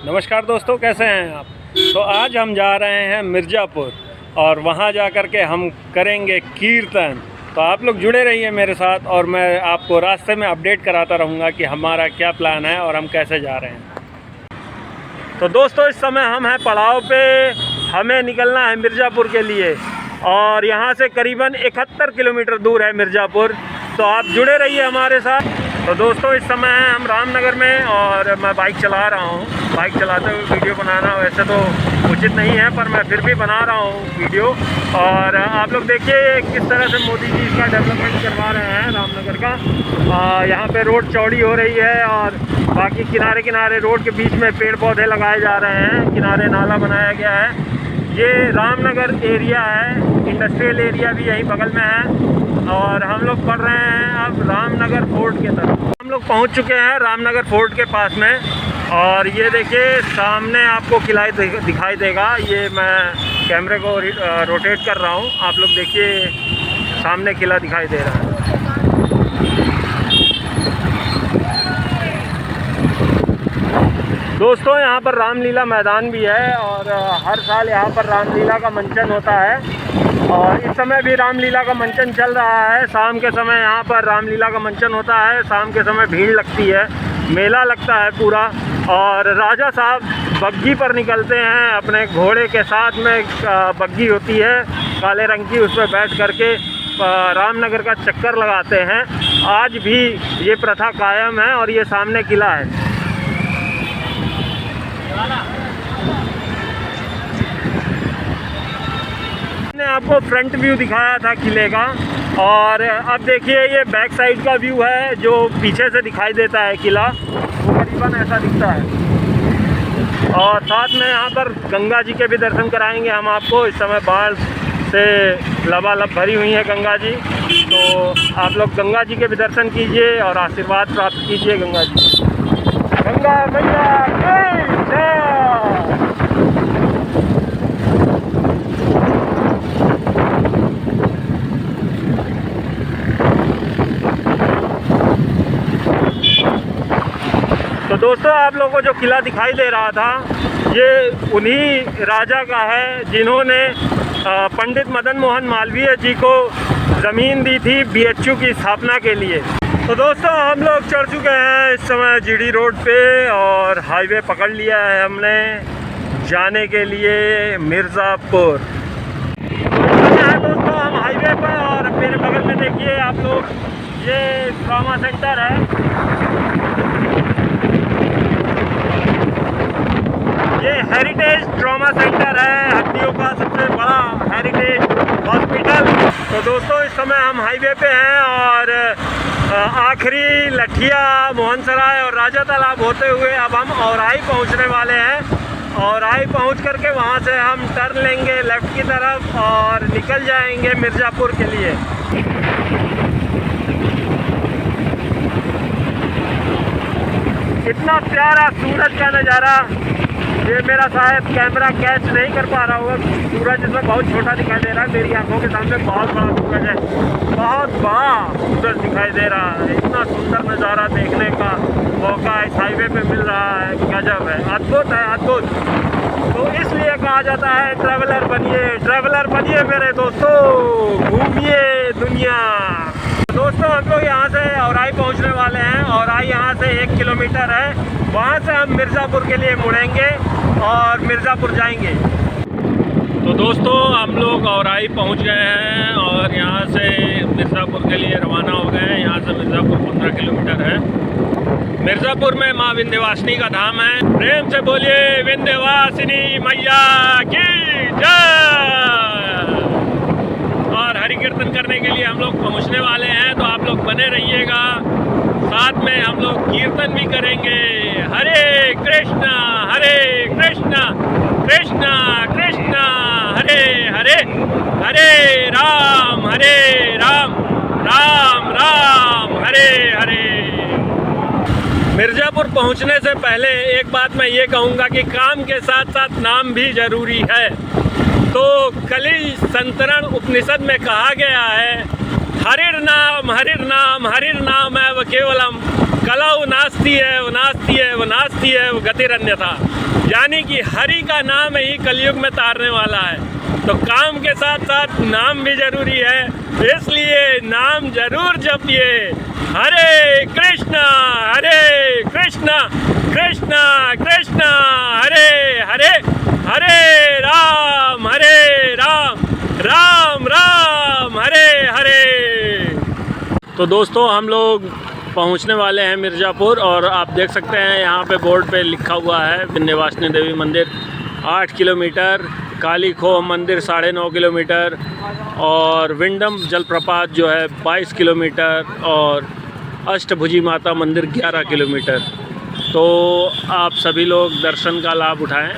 नमस्कार दोस्तों, कैसे हैं आप। तो आज हम जा रहे हैं मिर्ज़ापुर और वहां जा कर के हम करेंगे कीर्तन। तो आप लोग जुड़े रहिए मेरे साथ और मैं आपको रास्ते में अपडेट कराता रहूँगा कि हमारा क्या प्लान है और हम कैसे जा रहे हैं। तो दोस्तों, इस समय हम हैं पड़ाव पे, हमें निकलना है मिर्ज़ापुर के लिए और यहाँ से करीबन 71 किलोमीटर दूर है मिर्ज़ापुर। तो आप जुड़े रहिए हमारे साथ। तो दोस्तों, इस समय हैं हम रामनगर में और मैं बाइक चला रहा हूँ। बाइक चलाते हुए वीडियो बनाना वैसे तो उचित नहीं है, पर मैं फिर भी बना रहा हूँ वीडियो। और आप लोग देखिए किस तरह से मोदी जी इसका डेवलपमेंट करवा रहे हैं रामनगर का। यहाँ पे रोड चौड़ी हो रही है और बाकी किनारे किनारे रोड के बीच में पेड़ पौधे लगाए जा रहे हैं, किनारे नाला बनाया गया है। ये रामनगर एरिया है, इंडस्ट्रियल एरिया भी यहीं बगल में है। और हम लोग बढ़ रहे हैं अब रामनगर फोर्ट की तरफ। हम लोग पहुंच चुके हैं रामनगर फोर्ट के पास में और ये देखिए सामने आपको किला दिखाई देगा। ये मैं कैमरे को रोटेट कर रहा हूं, आप लोग देखिए सामने किला दिखाई दे रहा है। दोस्तों, यहाँ पर रामलीला मैदान भी है और हर साल यहाँ पर रामलीला का मंचन होता है और इस समय भी रामलीला का मंचन चल रहा है। शाम के समय यहाँ पर रामलीला का मंचन होता है, शाम के समय भीड़ लगती है, मेला लगता है पूरा। और राजा साहब बग्घी पर निकलते हैं अपने घोड़े के साथ में, बग्घी होती है काले रंग की, उस पर बैठ करके रामनगर का चक्कर लगाते हैं। आज भी ये प्रथा कायम है और ये सामने किला है। मैंने आपको फ्रंट व्यू दिखाया था किले का और अब देखिए ये बैक साइड का व्यू है जो पीछे से दिखाई देता है किला, वो करीबन ऐसा दिखता है। और साथ में यहाँ पर गंगा जी के भी दर्शन कराएंगे हम आपको। इस समय बाढ़ से लबालब भरी हुई है गंगा जी, तो आप लोग गंगा जी के भी दर्शन कीजिए और आशीर्वाद प्राप्त कीजिए गंगा जी। गंगा मैया की जय। तो दोस्तों, आप लोगों को जो किला दिखाई दे रहा था ये उन्हीं राजा का है जिन्होंने पंडित मदन मोहन मालवीय जी को ज़मीन दी थी BHU की स्थापना के लिए। तो दोस्तों, हम लोग चढ़ चुके हैं इस समय GD रोड पे और हाईवे पकड़ लिया है हमने जाने के लिए मिर्ज़ापुर। दोस्तों, हम हाईवे पर और मेरे बगल में देखिए आप लोग, ये ट्रॉमा सेंटर है। ये हेरिटेज ट्रॉमा सेंटर है, हड्डियों का सबसे बड़ा हेरिटेज हॉस्पिटल। तो दोस्तों, इस समय हम हाईवे पे हैं और आखिरी लठिया, मोहनसराय और राजा तालाब होते हुए अब हम औराई पहुंचने वाले हैं। औराई पहुंच करके वहां से हम टर्न लेंगे लेफ़्ट की तरफ और निकल जाएंगे मिर्ज़ापुर के लिए। इतना प्यारा सूरज का नज़ारा, ये मेरा शायद कैमरा कैच नहीं कर पा रहा होगा, सूरज इसमें बहुत छोटा दिखाई दे रहा है। मेरी आंखों के सामने बहुत बड़ा सूरज है, बहुत बड़ा सूरज दिखाई दे रहा है। इतना सुंदर नज़ारा देखने का मौका इस हाईवे पे मिल रहा है, गजब है, अद्भुत है, अद्भुत। तो इसलिए कहा जाता है ट्रैवलर बनिए मेरे दोस्तों, घूमिए दुनिया। दोस्तों, हम लोग यहाँ से औराई पहुँचने वाले हैं। औराई यहाँ से 1 किलोमीटर है, वहाँ से हम मिर्ज़ापुर के लिए मुड़ेंगे और मिर्ज़ापुर जाएंगे। तो दोस्तों, हम लोग औराई पहुँच गए हैं और यहाँ से मिर्ज़ापुर के लिए रवाना हो गए हैं। यहाँ से मिर्ज़ापुर 15 किलोमीटर है। मिर्ज़ापुर में माँ विंध्यवासिनी का धाम है। प्रेम से बोलिए विंध्यवासिनी मैया की जय। और हरि कीर्तन करने के लिए हम लोग पहुँचने वाले हैं, तो आप लोग बने रहिएगा। साथ में हम लोग कीर्तन भी करेंगे, हरे कृष्णा कृष्णा कृष्णा हरे हरे, हरे राम राम राम हरे हरे। मिर्ज़ापुर पहुंचने से पहले एक बात मैं ये कहूँगा कि काम के साथ साथ नाम भी ज़रूरी है। तो कलि संतरण उपनिषद में कहा गया है, हरिर्नाम हरिर्नाम हरिर्नाम है वह केवलम कलौ नास्ति है वो नास्ति है वो नास्ति है वो गतिरन्यथा। यानी कि हरि का नाम ही कलयुग में तारने वाला है। तो काम के साथ साथ नाम भी जरूरी है, इसलिए नाम जरूर जपिए। हरे कृष्णा कृष्णा कृष्णा हरे हरे, हरे राम राम राम हरे हरे। तो दोस्तों हम लोग पहुंचने वाले हैं मिर्ज़ापुर, और आप देख सकते हैं यहाँ पे बोर्ड पे लिखा हुआ है विंध्यवासिनी देवी मंदिर 8 किलोमीटर, काली खोह मंदिर 9.5 किलोमीटर, और विंडम जलप्रपात जो है 22 किलोमीटर, और अष्टभुजी माता मंदिर 11 किलोमीटर। तो आप सभी लोग दर्शन का लाभ उठाएं।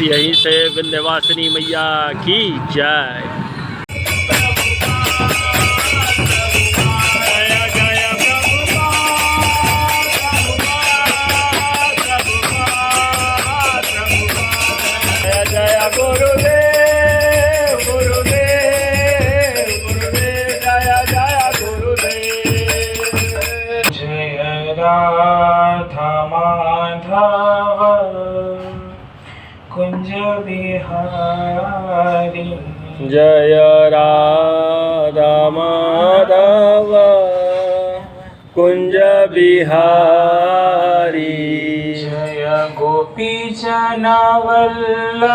यहीं से विंध्यवासिनी मैया की जय। राधा माधव कुंज बिहारी, जय राधा माधव कुंज बिहारी, जय गोपी जनवल्लभ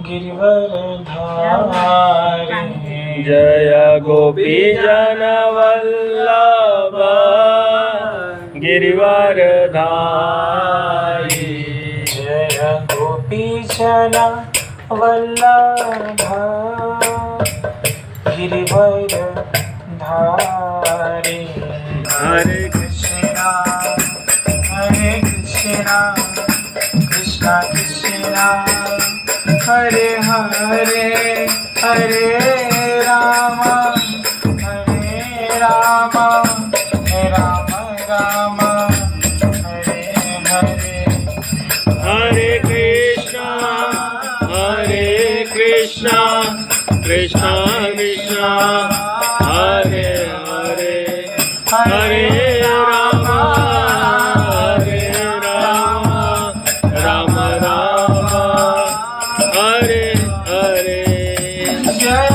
गिरिवरधारी, जय गोपी जनवल्लभ गिरिवरधारी, जय गोपी जनवल्लभ गिरिवरधारी। हरे कृष्णा कृष्णा कृष्णा हरे हरे, हरे राम राम राम हरे हरे। हरे कृष्णा कृष्णा कृष्णा हरे हरे, हरे राम राम राम हरे हरे। जय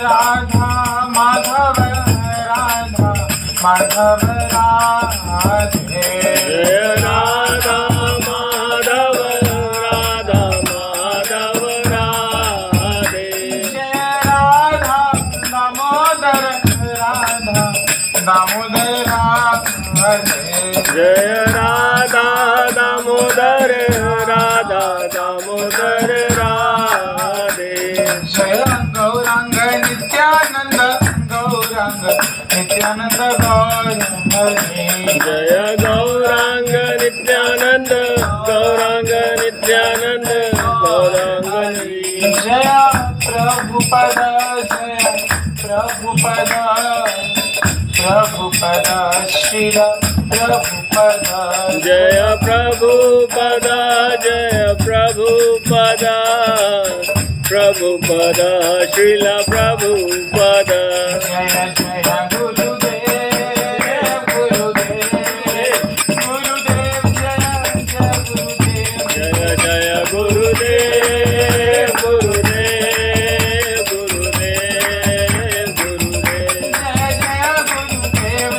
राधा माधव राधे, जय राधा माधव राधे, जय राधा दामोदर राधे, जय राधा दामोदर राधे, जय गौरांग नित्यानंद गौरांग नित्यानंद गौर हरे, जय गौरांग नित्यानंद गौरांग हरि। जय प्रभुपद श्रील प्रभुपद, जय प्रभुपद श्रील प्रभुपद। जय जय गुरुदेव गुरुदेव जय गुरुदेव, जय जय गुरुदेव गुरुदेव जय जय गुरुदेव जय गुरुदेव,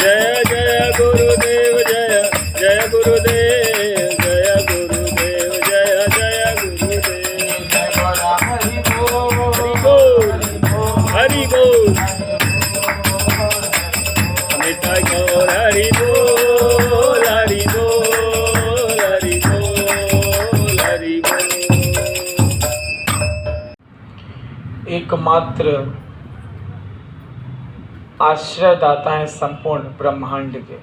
जय जय गुरुदेव जय गुरुदेव जय गुरुदेव जय गुरुदेव। जय बोला हरि बोल हरि बोल निताय गौर हरि बोल हरि बोल हरि बोल हरि बोल। एकमात्र आश्रयदाता है संपूर्ण ब्रह्मांड के।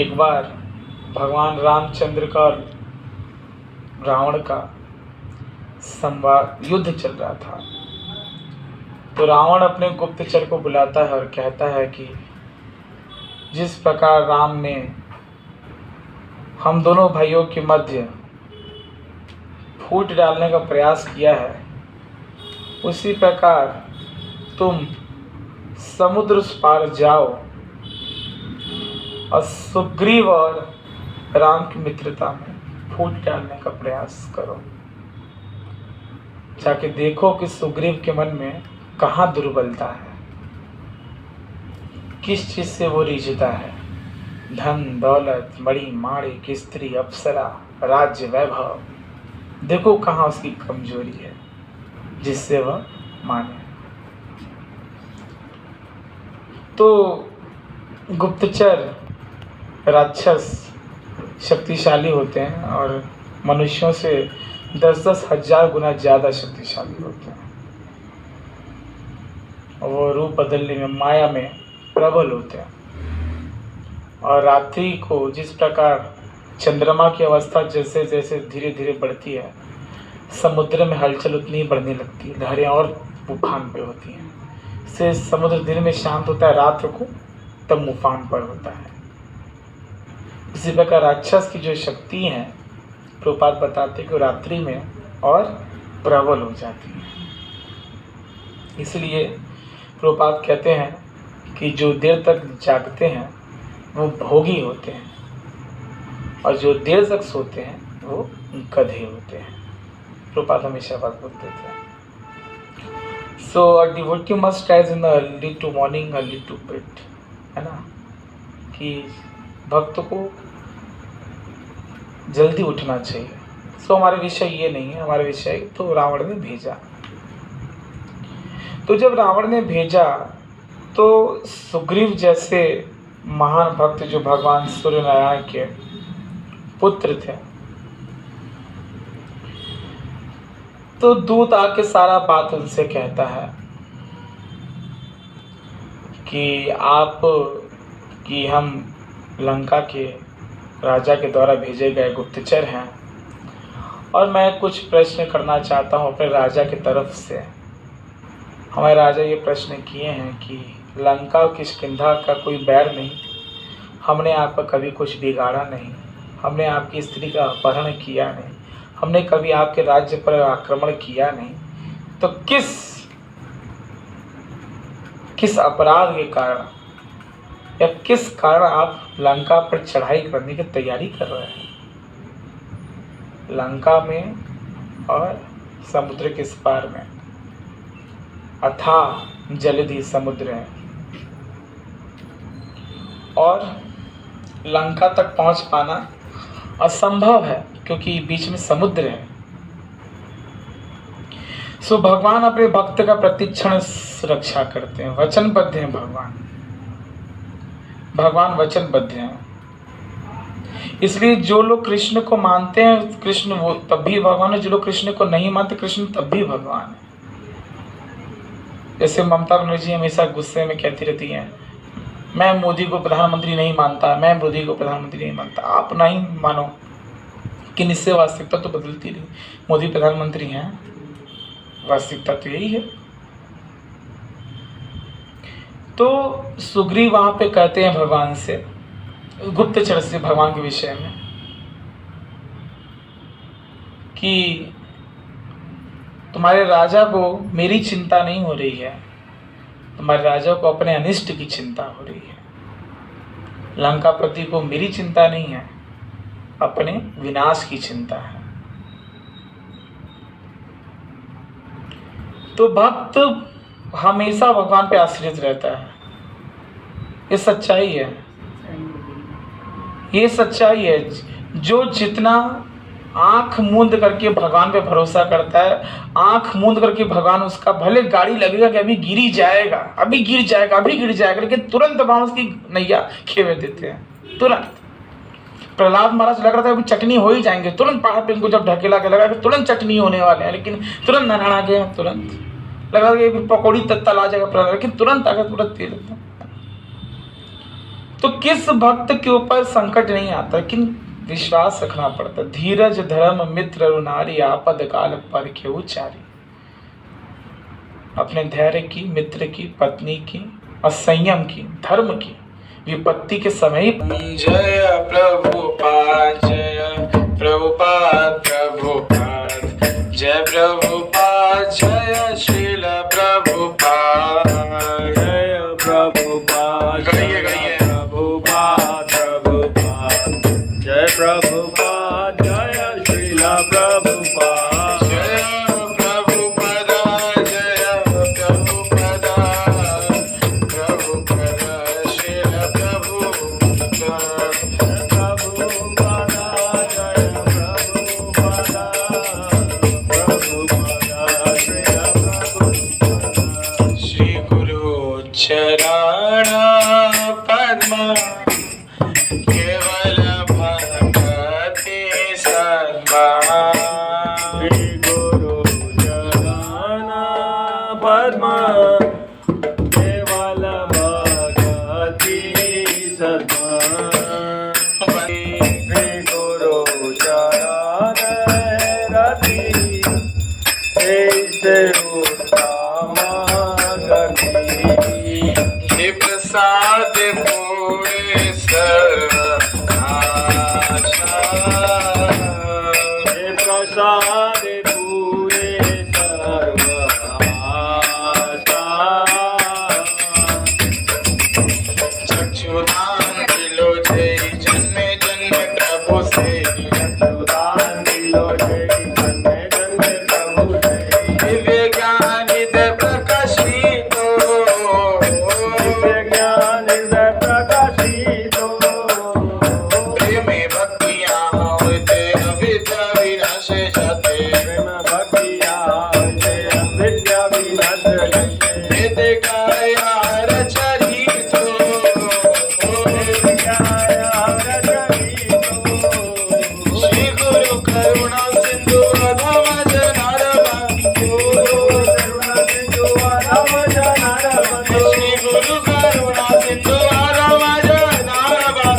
एक बार भगवान रामचंद्र का रावण का संवाद युद्ध चल रहा था, तो रावण अपने गुप्तचर को बुलाता है और कहता है कि जिस प्रकार राम ने हम दोनों भाइयों के मध्य फूट डालने का प्रयास किया है, उसी प्रकार तुम समुद्र उस पार जाओ और सुग्रीव और राम की मित्रता में फूट डालने का प्रयास करो। जाके देखो कि सुग्रीव के मन में कहाँ दुर्बलता है, किस चीज से वो रिझता है। धन दौलत, मणि माणिक, स्त्री, अप्सरा, राज्य, वैभव, देखो कहाँ उसकी कमजोरी है जिससे वह माने। तो गुप्तचर राक्षस शक्तिशाली होते हैं और मनुष्यों से 10-10 हजार गुना ज़्यादा शक्तिशाली होते हैं। वो रूप बदलने में, माया में प्रबल होते हैं। और रात्रि को जिस प्रकार चंद्रमा की अवस्था जैसे जैसे धीरे धीरे बढ़ती है, समुद्र में हलचल उतनी ही बढ़ने लगती है, लहरें और उफान पे होती हैं। से समुद्र दिन में शांत होता है, रात को तब उफान पर होता है। इसी प्रकार राक्षस की जो शक्ति है, प्रभुपाद बताते कि रात्रि में और प्रबल हो जाती है। इसलिए प्रभुपाद कहते हैं कि जो देर तक जागते हैं वो भोगी होते हैं, और जो देर तक सोते हैं वो गधे होते हैं। प्रभुपाद हमेशा बात बोलते थे। So a devotee must rise in the early to morning, early to bed, है ना, कि भक्त को जल्दी उठना चाहिए। सो हमारा विषय ये नहीं है, हमारा विषय तो रावण ने भेजा। तो जब रावण ने भेजा तो सुग्रीव जैसे महान भक्त जो भगवान सूर्य नारायण के पुत्र थे, तो दूत आके सारा बात उनसे कहता है कि आप कि हम लंका के राजा के द्वारा भेजे गए गुप्तचर हैं, और मैं कुछ प्रश्न करना चाहता हूँ अपने राजा की तरफ से। हमारे राजा ये प्रश्न किए हैं कि लंका और किष्किंधा का कोई बैर नहीं, हमने आपका कभी कुछ बिगाड़ा नहीं, हमने आपकी स्त्री का अपहरण किया नहीं, हमने कभी आपके राज्य पर आक्रमण किया नहीं, तो किस अपराध के कारण या किस कारण आप लंका पर चढ़ाई करने की तैयारी कर रहे हैं। लंका में और समुद्र के इस पार में अथाह जलधि समुद्र है, और लंका तक पहुंच पाना असंभव है क्योंकि बीच में समुद्र है। सो भगवान अपने भक्त का प्रतिक्षण रक्षा करते हैं, वचनबद्ध हैं भगवान वचनबद्ध हैं। इसलिए जो लोग कृष्ण को मानते हैं, कृष्ण वो तब भी भगवान है, जो लोग कृष्ण को नहीं मानते, कृष्ण तब भी भगवान है। जैसे ममता बनर्जी हमेशा गुस्से में कहती रहती हैं, मैं मोदी को प्रधानमंत्री नहीं मानता, मैं मोदी को प्रधानमंत्री नहीं मानता। आप नहीं मानो कि इससे वास्तविकता तो बदलती रही। मोदी प्रधानमंत्री हैं, वास्तविकता तो यही है। तो सुग्रीव वहां पे कहते हैं भगवान से, गुप्तचर से भगवान के विषय में, कि तुम्हारे राजा को मेरी चिंता नहीं हो रही है, तुम्हारे राजा को अपने अनिष्ट की चिंता हो रही है। लंकापति को मेरी चिंता नहीं है, अपने विनाश की चिंता है। तो भक्त हमेशा भगवान पे आश्रित रहता है। ये सच्चाई है, ये सच्चाई है। जो जितना आंख मूंद करके भगवान पे भरोसा करता है, आंख मूंद करके भगवान उसका, भले गाड़ी लगेगा कि अभी गिर जाएगा, अभी गिर जाएगा, अभी गिर जाएगा, लेकिन तुरंत भगवान उसकी नैया खेवे देते हैं। तुरंत प्रहलाद महाराज लग रहा था अभी चटनी हो ही जाएंगे, तुरंत पहाड़ पे इनको जब ढकेला के लगा कि तुरंत चटनी होने वाले हैं, लेकिन तुरंत नारायण आ गया। तुरंत लगा कि पकौड़ी तत्तल आ जाएगा प्रहलाद, लेकिन तुरंत आ गया, तुरंत तेल। तो किस भक्त के ऊपर संकट नहीं आता, लेकिन विश्वास रखना पड़ता। धीरज धर्म मित्र नारी, आपद काल पर खेऊ चारी। अपने धैर्य की, मित्र की, पत्नी की और संयम की, धर्म की विपत्ति के समय ही जय प्रभुपाद जय प्रभुपाद जय श्रील प्रभुपाद जय प्रभुपाद गाइए गाइए प्रभुपाद जय प्रभुपाद जय श्रील प्रभुपाद जय प्रभुपद जय प्रभुपद श्रील श्री गुरु चरण पद्म केवल भक्ति सद्मा श्री गुरु चरण पद्म केवल भगति सद्मा श्री गुरु चरण रति ऐसे उत्तम गति हे प्रसाद पूरे सर्व हे प्रसाद पूरे सर्व चक्षुदान दिलो जय जन्मे जन्मे प्रभु से दान दिलो जय जन्मे जन्मे प्रभु से दिव्य ज्ञान हृदय प्रकाशित दिव्य ज्ञान हृदय प्रकाशित प्रेमे भक्तिया होते अविद्या विनाश जाते प्रेम भक्तिया जय विद्या विनाश जय वेद कायार चरितो श्री गुरु करुणा सिंधु अधम जनारवा श्री गुरु करुणा सिंधु अधम जनारवा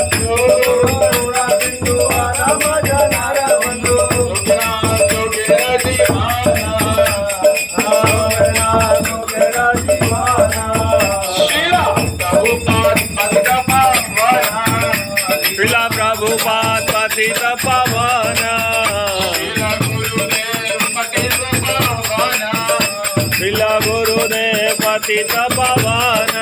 श्रीला प्रभुपाद पतित पावन श्रीला गुरुदेव पतित पावन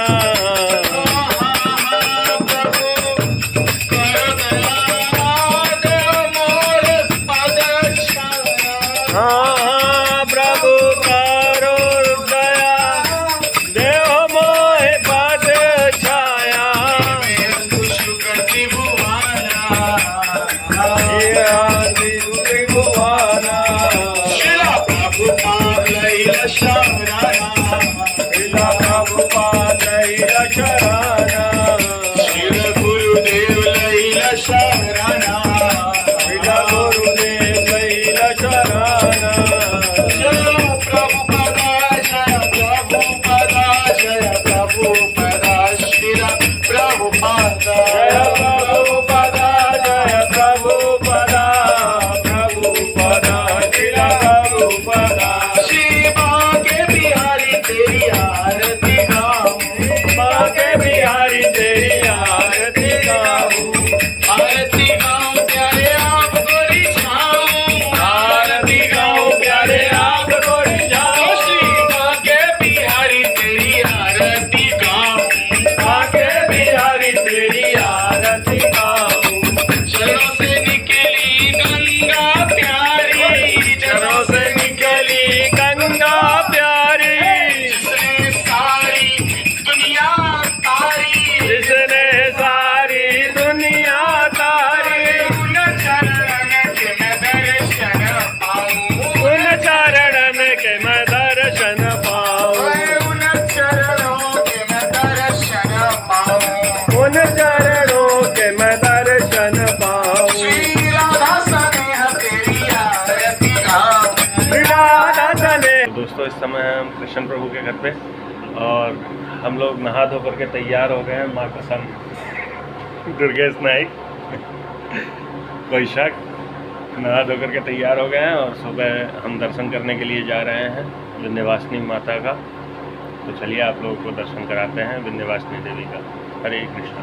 हाँ प्रभु करो दया देव मोहे पद छाया त्रिभुवाना श्रीला प्रभुपाद शराना श्री गुरुदेव लैला शराना श्रीला गुरुदेव लैला शराना जय प्रभुपदा जय प्रभुपदा जय प्रभुपदा श्री प्रभुपदा जय प्रभुपदा जय प्रभुपदा प्रभुपदा श्रीला प्रभुपदा शिवा के बिहारी तेरी आरती गाऊं बाके बिहारी तेरी आरती गाऊं आरती गाऊं प्यारे आप गोरी छाऊं आरती गाऊं प्यारे आप गोरी जाओ शिवा के बिहारी तेरी आरती गाऊं बाके बिहारी तेरी आरती गाऊं चरणों से निकली गंगा प्यारी चरणों से निकली गंगा प्यारी जिसने सारी दुनिया तारी जिसने सारी दुनिया तारी उन चरण के मैं दर्शन पाऊं उन चरण में के मैं दर्शन पाऊं उन चरणों के मैं दर्शन पाऊं उन चरणों के मैं दर्शन पाऊं श्री राधा स्नेह तेरी आरती गाऊं राधा सने दोस्तों, इस समय हम कृष्ण प्रभु के घर पे और हम लोग नहा धो करके तैयार हो गए हैं। माँ कसम दुर्गेश नाइक वैशाख नहा धो करके तैयार हो गए हैं और सुबह हम दर्शन करने के लिए जा रहे हैं विंध्यवासिनी माता का। तो चलिए आप लोगों को दर्शन कराते हैं विंध्यवासिनी देवी का। हरे कृष्णा।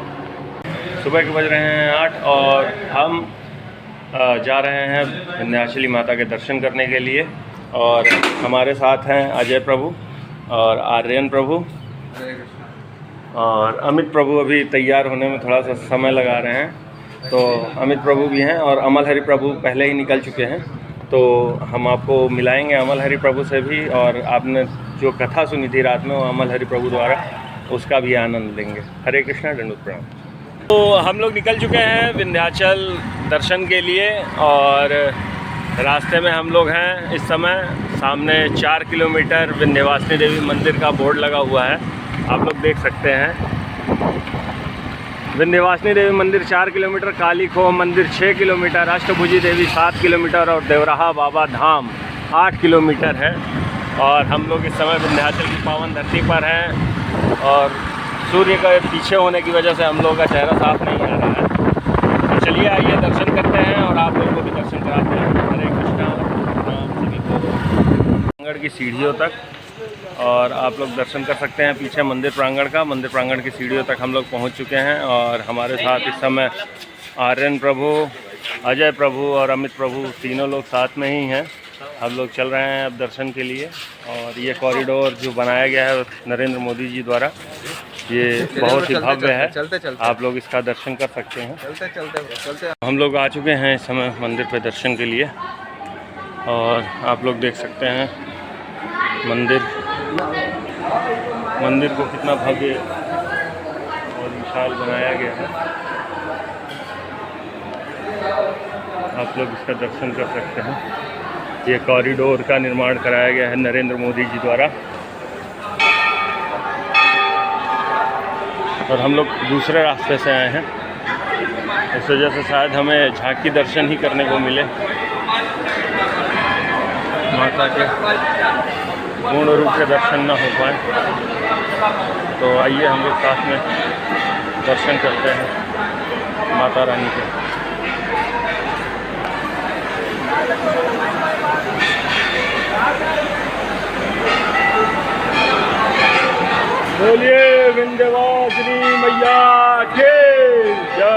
सुबह के बज रहे हैं 8 और हम जा रहे हैं विंध्याचली माता के दर्शन करने के लिए। और हमारे साथ हैं अजय प्रभु और आर्यन प्रभु और अमित प्रभु। अभी तैयार होने में थोड़ा सा समय लगा रहे हैं, तो अमित प्रभु भी हैं और अमल हरि प्रभु पहले ही निकल चुके हैं। तो हम आपको मिलाएंगे अमल हरि प्रभु से भी, और आपने जो कथा सुनी थी रात में वो अमल हरि प्रभु द्वारा, उसका भी आनंद लेंगे। हरे कृष्णा, दंडवत प्रणाम। तो हम लोग निकल चुके हैं विंध्याचल दर्शन के लिए और रास्ते में हम लोग हैं इस समय। सामने 4 किलोमीटर विंध्यवासिनी देवी मंदिर का बोर्ड लगा हुआ है, आप लोग देख सकते हैं। विंध्यवासिनी देवी मंदिर 4 किलोमीटर, काली खोह मंदिर 6 किलोमीटर, अष्टभुजी देवी 7 किलोमीटर और देवराहा बाबा धाम 8 किलोमीटर है। और हम लोग इस समय विंध्याचल की पावन धरती पर हैं और सूर्य के पीछे होने की वजह से हम लोगों का चेहरा साफ नहीं आ रहा है। तो चलिए आइए दर्शन करते हैं और आप लोगों को भी दर्शन कराते हैं। हरे कृष्णा, सभी को प्रांगण की सीढ़ियों तक, और आप लोग दर्शन कर सकते हैं पीछे मंदिर प्रांगण का। मंदिर प्रांगण की सीढ़ियों तक हम लोग पहुंच चुके हैं और हमारे साथ इस समय आर्यन प्रभु, अजय प्रभु और अमित प्रभु तीनों लोग साथ में ही हैं। हम लोग चल रहे हैं अब दर्शन के लिए। और ये कॉरिडोर जो बनाया गया है नरेंद्र मोदी जी द्वारा, ये बहुत ही भव्य है। आप लोग इसका दर्शन कर सकते हैं। चलते हम लोग आ चुके हैं इस समय मंदिर पे दर्शन के लिए और आप लोग देख सकते हैं मंदिर को कितना भव्य और विशाल बनाया गया है। आप लोग इसका दर्शन कर सकते हैं। ये कॉरिडोर का निर्माण कराया गया है नरेंद्र मोदी जी द्वारा। और हम लोग दूसरे रास्ते से आए हैं, इस वजह से शायद हमें झांकी दर्शन ही करने को मिले माता के, पूर्ण रूप से दर्शन न हो पाए। तो आइए हम लोग साथ में दर्शन करते हैं माता रानी के। बोलिए विंध्यवासिनी मैया की जय।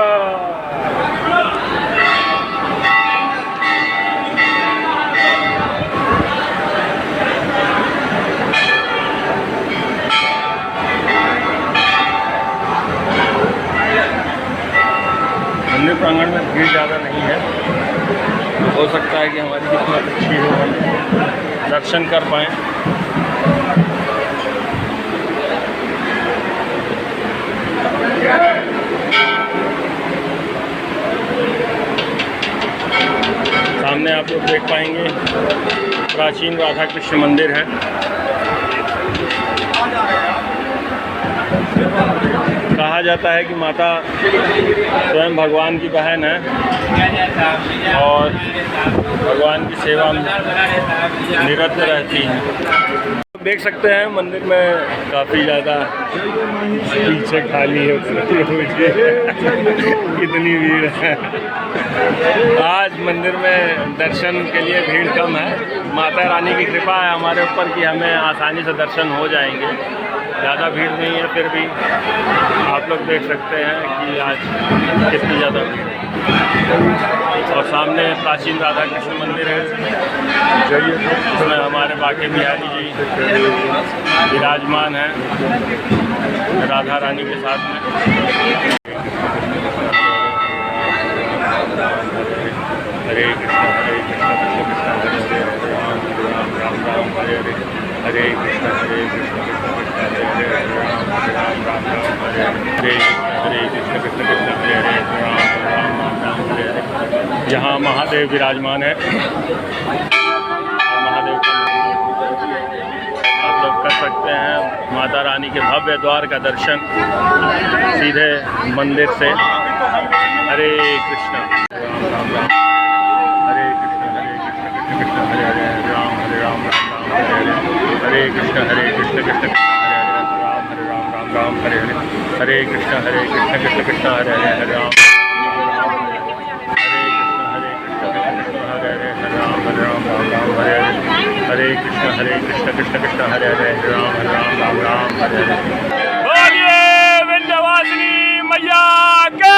मंदिर प्रांगण में भीड़ ज़्यादा नहीं है, तो हो सकता है कि हमारी किस्मत अच्छी हो, हम दर्शन कर पाएँ। सामने आप लोग देख पाएंगे प्राचीन राधा कृष्ण मंदिर है। कहा जाता है कि माता स्वयं भगवान की बहन है और भगवान की सेवा में निरत रहती है। देख सकते हैं मंदिर में काफ़ी ज़्यादा पीछे खाली है, कितनी भीड़ है। आज मंदिर में दर्शन के लिए भीड़ कम है। माता रानी की कृपा है हमारे ऊपर कि हमें आसानी से दर्शन हो जाएंगे, ज़्यादा भीड़ नहीं है। फिर भी आप लोग देख सकते हैं कि आज कितनी ज़्यादा भीड़ है। और सामने प्राचीन राधा कृष्ण मंदिर है, जिसमें हमारे बांके बिहारी जी विराजमान हैं राधा रानी के साथ में। हरे कृष्ण कृष्ण कृष्ण हरे राम राम राम हरे हरे, हरे कृष्ण कृष्ण हरे हरे राम राम हरे हरे, हरे कृष्ण कृष्ण हरे हरे राम राम हरे हरे। जहाँ महादेव विराजमान है, महादेव का आप लोग कर सकते हैं माता रानी के भव्य द्वार का दर्शन सीधे मंदिर से। हरे कृष्ण राम राम, हरे कृष्ण कृष्ण हरे हरे, हरे राम राम हरे हरे, हरे कृष्ण कृष्ण हरे राम हरे हरे, हरे कृष्ण कृष्ण हरे हरे, हरे राम हरे कृष्ण कृष्ण हरे हरे, राम राम हरे हरे। बोलिए विंध्यवासिनी मैया के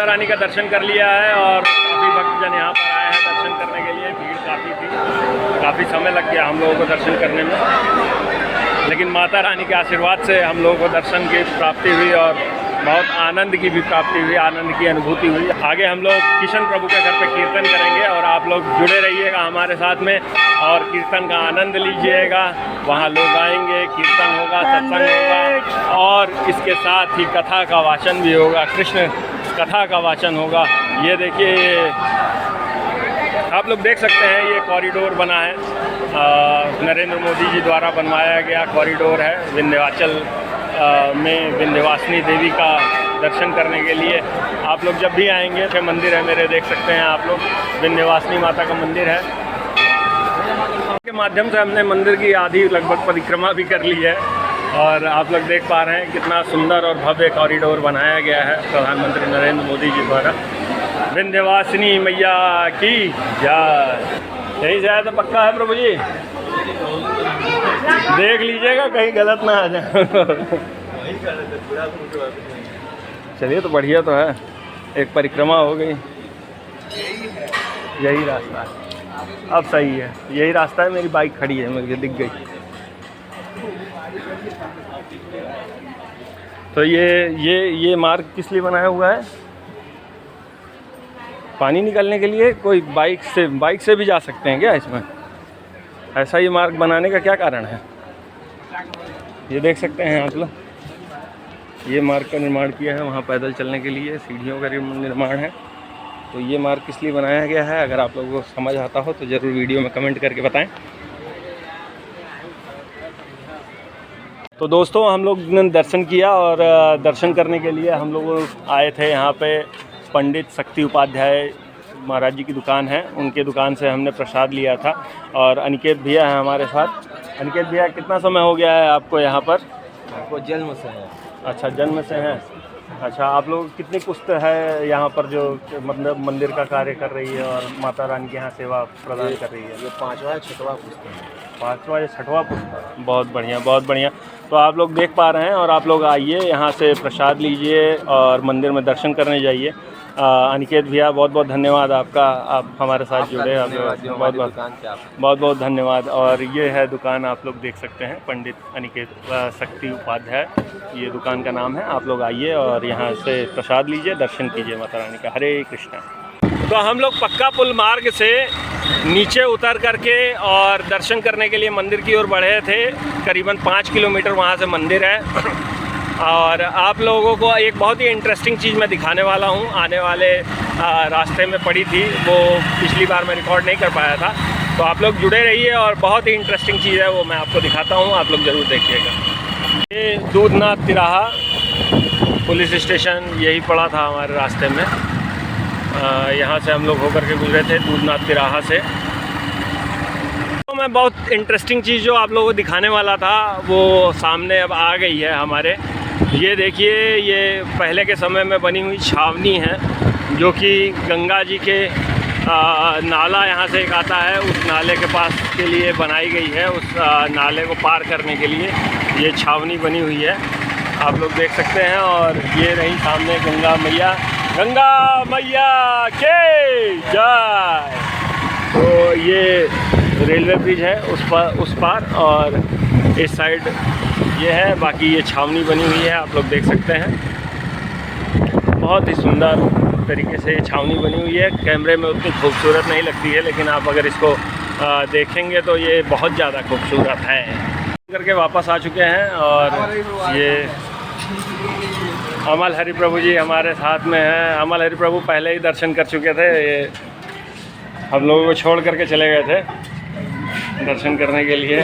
माता रानी का दर्शन कर लिया है और काफ़ी भक्तजन यहाँ पर आए हैं दर्शन करने के लिए। भीड़ काफ़ी थी, काफ़ी समय लग गया हम लोगों को दर्शन करने में, लेकिन माता रानी के आशीर्वाद से हम लोगों को दर्शन की प्राप्ति हुई और बहुत आनंद की भी प्राप्ति हुई, आनंद की अनुभूति हुई। आगे हम लोग किशन प्रभु के घर पे कीर्तन करेंगे और आप लोग जुड़े रहिएगा हमारे साथ में और कीर्तन का आनंद लीजिएगा। वहाँ लोग आएंगे, कीर्तन होगा, सत्संग होगा और इसके साथ ही कथा का वाचन भी होगा, कृष्ण कथा का वाचन होगा। ये देखिए, आप लोग देख सकते हैं ये कॉरिडोर बना है, नरेंद्र मोदी जी द्वारा बनवाया गया कॉरिडोर है विंध्याचल में विंध्यवासिनी देवी का दर्शन करने के लिए। आप लोग जब भी आएंगे तो मंदिर है मेरे, देख सकते हैं आप लोग, विंध्यवासिनी माता का मंदिर है। के माध्यम से हमने मंदिर की आधी लगभग परिक्रमा भी कर ली है और आप लोग देख पा रहे हैं कितना सुंदर और भव्य कॉरिडोर बनाया गया है प्रधानमंत्री नरेंद्र मोदी जी द्वारा। विंध्यवासिनी मैया की जय। यही से आया तो पक्का है प्रभु जी, देख लीजिएगा कहीं गलत ना आ जाए। चलिए तो बढ़िया तो है, एक परिक्रमा हो गई। यही रास्ता है, अब सही है, यही रास्ता है। मेरी बाइक खड़ी है, मुझे दिख गई। तो ये मार्ग किस लिए बनाया हुआ है? पानी निकलने के लिए। कोई बाइक से भी जा सकते हैं क्या इसमें? ऐसा ये मार्ग बनाने का क्या कारण है? ये देख सकते हैं आप लोग, ये मार्ग का निर्माण किया है वहाँ पैदल चलने के लिए, सीढ़ियों का निर्माण है। तो ये मार्ग किस लिए बनाया गया है, अगर आप लोगों को समझ आता हो तो ज़रूर वीडियो में कमेंट करके बताएं। तो दोस्तों, हम लोग ने दर्शन किया और दर्शन करने के लिए हम लोग आए थे यहाँ पे। पंडित शक्ति उपाध्याय महाराज जी की दुकान है, उनके दुकान से हमने प्रसाद लिया था और अनिकेत भैया है हमारे साथ। अनिकेत भैया, कितना समय हो गया है आपको यहाँ पर? आपको जन्म से है। अच्छा, जन्म से हैं। अच्छा, आप लोग कितनी पुस्त है यहाँ पर जो मतलब मंदिर का कार्य कर रही है और माता रानी के यहाँ सेवा प्रदान कर रही है? ये 5वां या 6वां पुस्त है। 5वां या 6वां पुस्त। बहुत बढ़िया, बहुत बढ़िया। तो आप लोग देख पा रहे हैं और आप लोग आइए, यहाँ से प्रसाद लीजिए और मंदिर में दर्शन करने जाइए। अनिकेत भैया, बहुत बहुत धन्यवाद आपका, आप हमारे साथ जुड़े, आप बहुत बहुत धन्यवाद। और ये है दुकान, आप लोग देख सकते हैं, पंडित अनिकेत शक्ति उपाध्याय ये दुकान का नाम है। आप लोग आइए और यहाँ से प्रसाद लीजिए, दर्शन कीजिए माता रानी का। हरे कृष्णा। तो हम लोग पक्का पुल मार्ग से नीचे उतर करके और दर्शन करने के लिए मंदिर की ओर बढ़े थे। करीबन 5 किलोमीटर वहाँ से मंदिर है और आप लोगों को एक बहुत ही इंटरेस्टिंग चीज़ मैं दिखाने वाला हूँ। आने वाले रास्ते में पड़ी थी, वो पिछली बार मैं रिकॉर्ड नहीं कर पाया था। तो आप लोग जुड़े रहिए और बहुत ही इंटरेस्टिंग चीज़ है वो मैं आपको दिखाता हूँ, आप लोग ज़रूर देखिएगा। ये दूधनाथ तिराहा पुलिस स्टेशन यही पड़ा था हमारे रास्ते में। यहाँ से हम लोग होकर के गुजरे थे दूधनाथ तिराहा से। तो मैं बहुत इंटरेस्टिंग चीज़ जो आप लोगों को दिखाने वाला था वो सामने अब आ गई है हमारे। ये देखिए, ये पहले के समय में बनी हुई छावनी है जो कि गंगा जी के नाला यहाँ से एक आता है, उस नाले के पास के लिए बनाई गई है। उस नाले को पार करने के लिए ये छावनी बनी हुई है, आप लोग देख सकते हैं। और ये रही सामने गंगा मैया, गंगा मैया के जय। तो ये रेलवे ब्रिज है उस पार और इस साइड ये है, बाकी ये छावनी बनी हुई है, आप लोग देख सकते हैं। बहुत ही सुंदर तरीके से ये छावनी बनी हुई है। कैमरे में उतनी खूबसूरत नहीं लगती है, लेकिन आप अगर इसको देखेंगे तो ये बहुत ज़्यादा खूबसूरत है। करके वापस आ चुके हैं और ये अमल हरि प्रभु जी हमारे साथ में हैं। अमल हरि प्रभु पहले ही दर्शन कर चुके थे, ये हम लोगों को छोड़ करके चले गए थे दर्शन करने के लिए।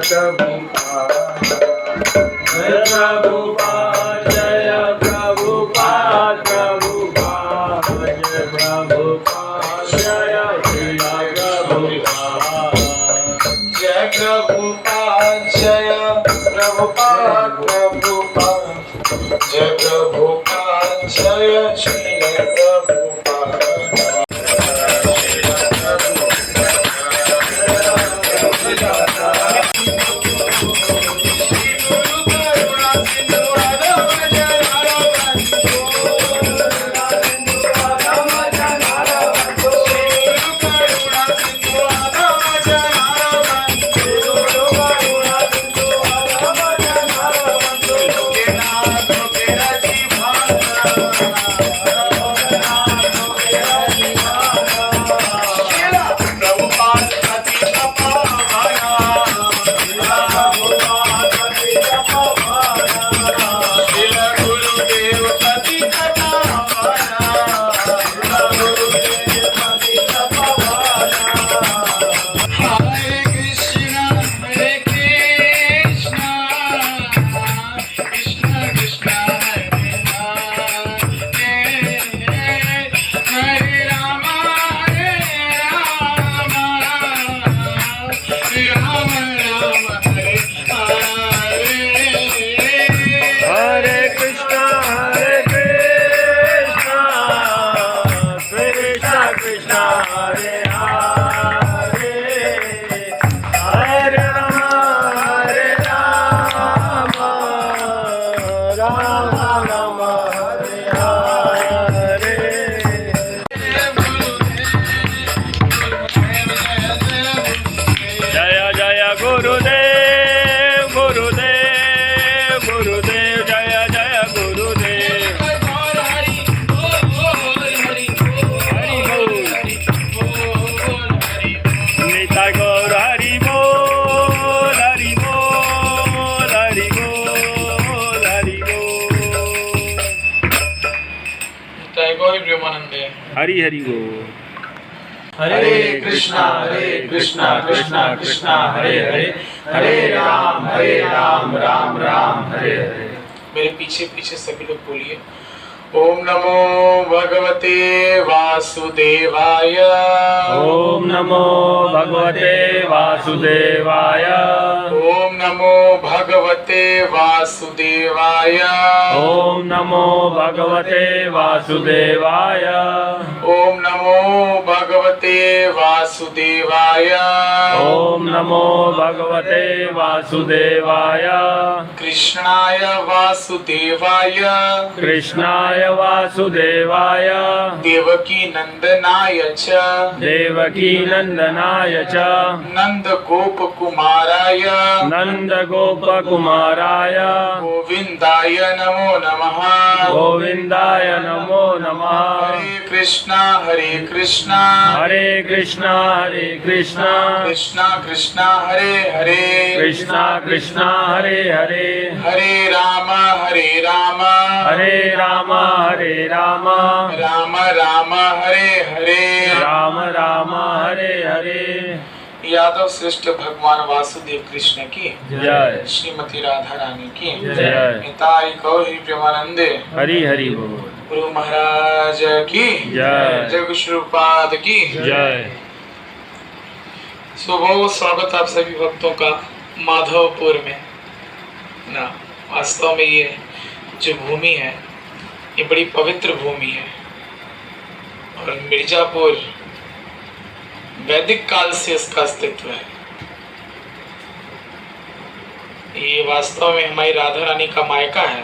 Prabhupada, Jai Prabhupada, Jai Hari Hari बोल। हरे कृष्णा कृष्णा कृष्णा हरे हरे, हरे राम राम राम हरे हरे। मेरे पीछे पीछे सभी लोग बोलिए, ओम नमो भगवते वासुदेवाय। ओम नमो भगवते वासुदेवाय। ओम नमो भगवते वासुदेवाय। ओम नमो भगवते वासुदेवाय। ओम नमो भगवते वासुदेवाय। ओम नमो भगवते वासुदेवाय। कृष्णाय वासुदेवाय। कृष्णाय वासुदेवाय। देवकी नंदनाय च। देवकी नंदनाय च। नंद गोप कुमाराय। नंद गोप कुमाराय। गोविंदाय नमो नमः। गोविंदाय नमो नमः। हरे कृष्णा कृष्णा हरे कृष्णा कृष्णा कृष्णा हरे हरे, कृष्णा कृष्णा हरे हरे, हरे राम हरे राम राम राम हरे हरे, राम राम हरे हरे। यादव श्रेष्ठ भगवान वासुदेव कृष्ण की जय। श्रीमती राधा रानी की जय। निताई गौर प्रेमानंदे हरि हरि बोल। गुरु महाराज की जय। जग श्रीपाद की जय। बहुत स्वागत आप सभी भक्तों का माधवपुर में ना। वास्तव में ये जो भूमि है ये बड़ी पवित्र भूमि है और मिर्जापुर वैदिक काल से इसका अस्तित्व है। ये वास्तव में हमारी राधा रानी का मायका है।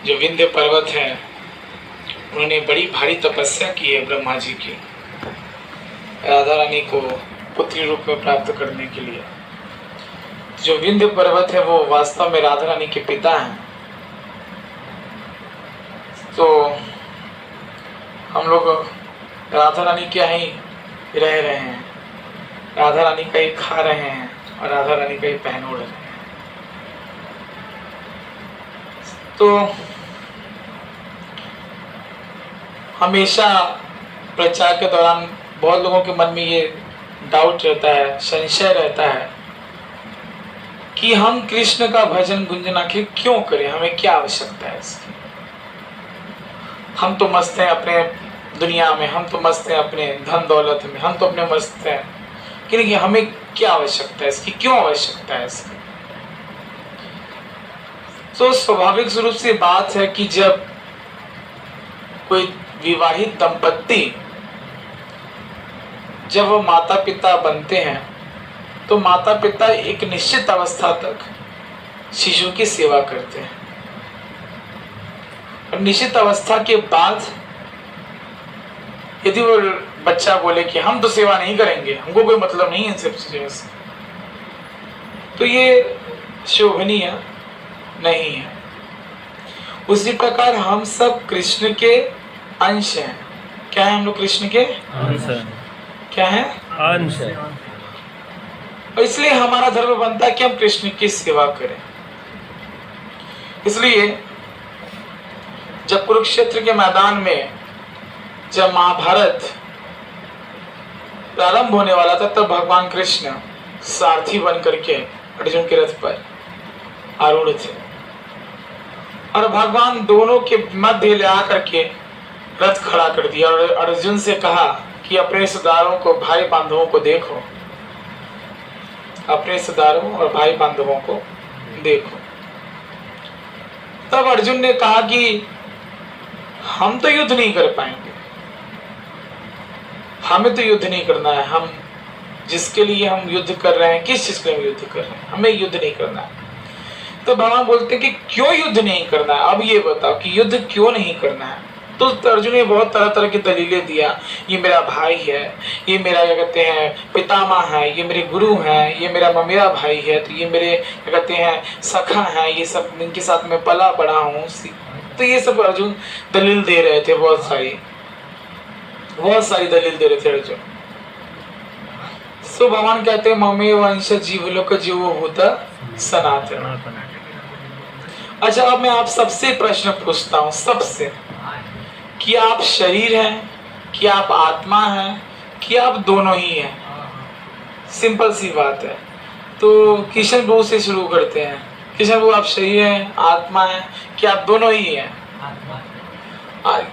जो विंध्य पर्वत है उन्होंने बड़ी भारी तपस्या की है ब्रह्मा जी की, राधा रानी को पुत्री रूप में प्राप्त करने के लिए। जो विंध्य पर्वत है वो वास्तव में राधा रानी के पिता हैं। तो हम लोग राधा रानी के यहाँ ही रह रहे हैं, राधा रानी का ही खा रहे हैं और राधा रानी का ही पहन ओढ़ रहे हैं। तो हमेशा प्रचार के दौरान बहुत लोगों के मन में ये डाउट रहता है, संशय रहता है कि हम कृष्ण का भजन गुंजन आखिर क्यों करें, हमें क्या आवश्यकता है इसकी। हम तो मस्त हैं अपने दुनिया में, हम तो मस्त हैं अपने धन दौलत में, हम तो अपने मस्त हैं, कि हमें क्या आवश्यकता है इसकी, क्यों आवश्यकता है इसकी। तो स्वाभाविक रूप से बात है कि जब कोई विवाहित दंपत्ति जब वो माता पिता बनते हैं तो माता पिता एक निश्चित अवस्था तक शिशु की सेवा करते हैं और निश्चित अवस्था के बाद यदि वो बच्चा बोले कि हम तो सेवा नहीं करेंगे, हमको कोई मतलब नहीं है इन सब चीजों से, तो ये शोभनीय नहीं है। उसी प्रकार हम सब कृष्ण के अंश हैं। क्या है हम लोग? कृष्ण के अंश। क्या है? अंश। और इसलिए हमारा धर्म बनता है कि हम कृष्ण की सेवा करें। इसलिए जब कुरुक्षेत्र के मैदान में जब महाभारत प्रारंभ होने वाला था तब भगवान कृष्ण सारथी बन करके अर्जुन के रथ पर आरूढ़ थे और भगवान दोनों के मध्य ले आकर के रथ खड़ा कर दिया और अर्जुन से कहा कि अपने रिश्तेदारों को, भाई बांधवों को देखो, अपने रिश्तेदारों और भाई बांधवों को देखो। तब अर्जुन ने कहा कि हम तो युद्ध नहीं कर पाएंगे, हमें तो युद्ध नहीं करना है। हम जिसके लिए हम युद्ध कर रहे हैं, किस चीज के लिए युद्ध कर रहे हैं, हमें युद्ध नहीं करना है। तो भगवान बोलते हैं कि क्यों युद्ध नहीं करना है, अब ये बताओ कि युद्ध क्यों नहीं करना है। तो अर्जुन ने बहुत तरह तरह की दलीलें दिया, ये मेरा भाई है, ये मेरा क्या कहते हैं पितामह है, ये मेरे गुरु हैं, ये मेरा ममेरा भाई है, तो ये मेरे क्या कहते हैं सखा है, ये सब इनके साथ में पला बड़ा हूँ। तो ये सब अर्जुन दलील दे रहे थे, बहुत सारी दलील दे रहे थे अर्जुन। सो भगवान कहते हैं ममे वंश जीवलोक जीव होता सनातन। अच्छा, अब मैं आप सबसे प्रश्न पूछता हूँ, सबसे, कि आप शरीर हैं, कि आप आत्मा हैं, कि आप दोनों ही हैं? सिंपल सी बात है। तो किशन प्रभु से शुरू करते हैं। किशन प्रभु, आप शरीर हैं, आत्मा हैं, कि आप दोनों ही हैं?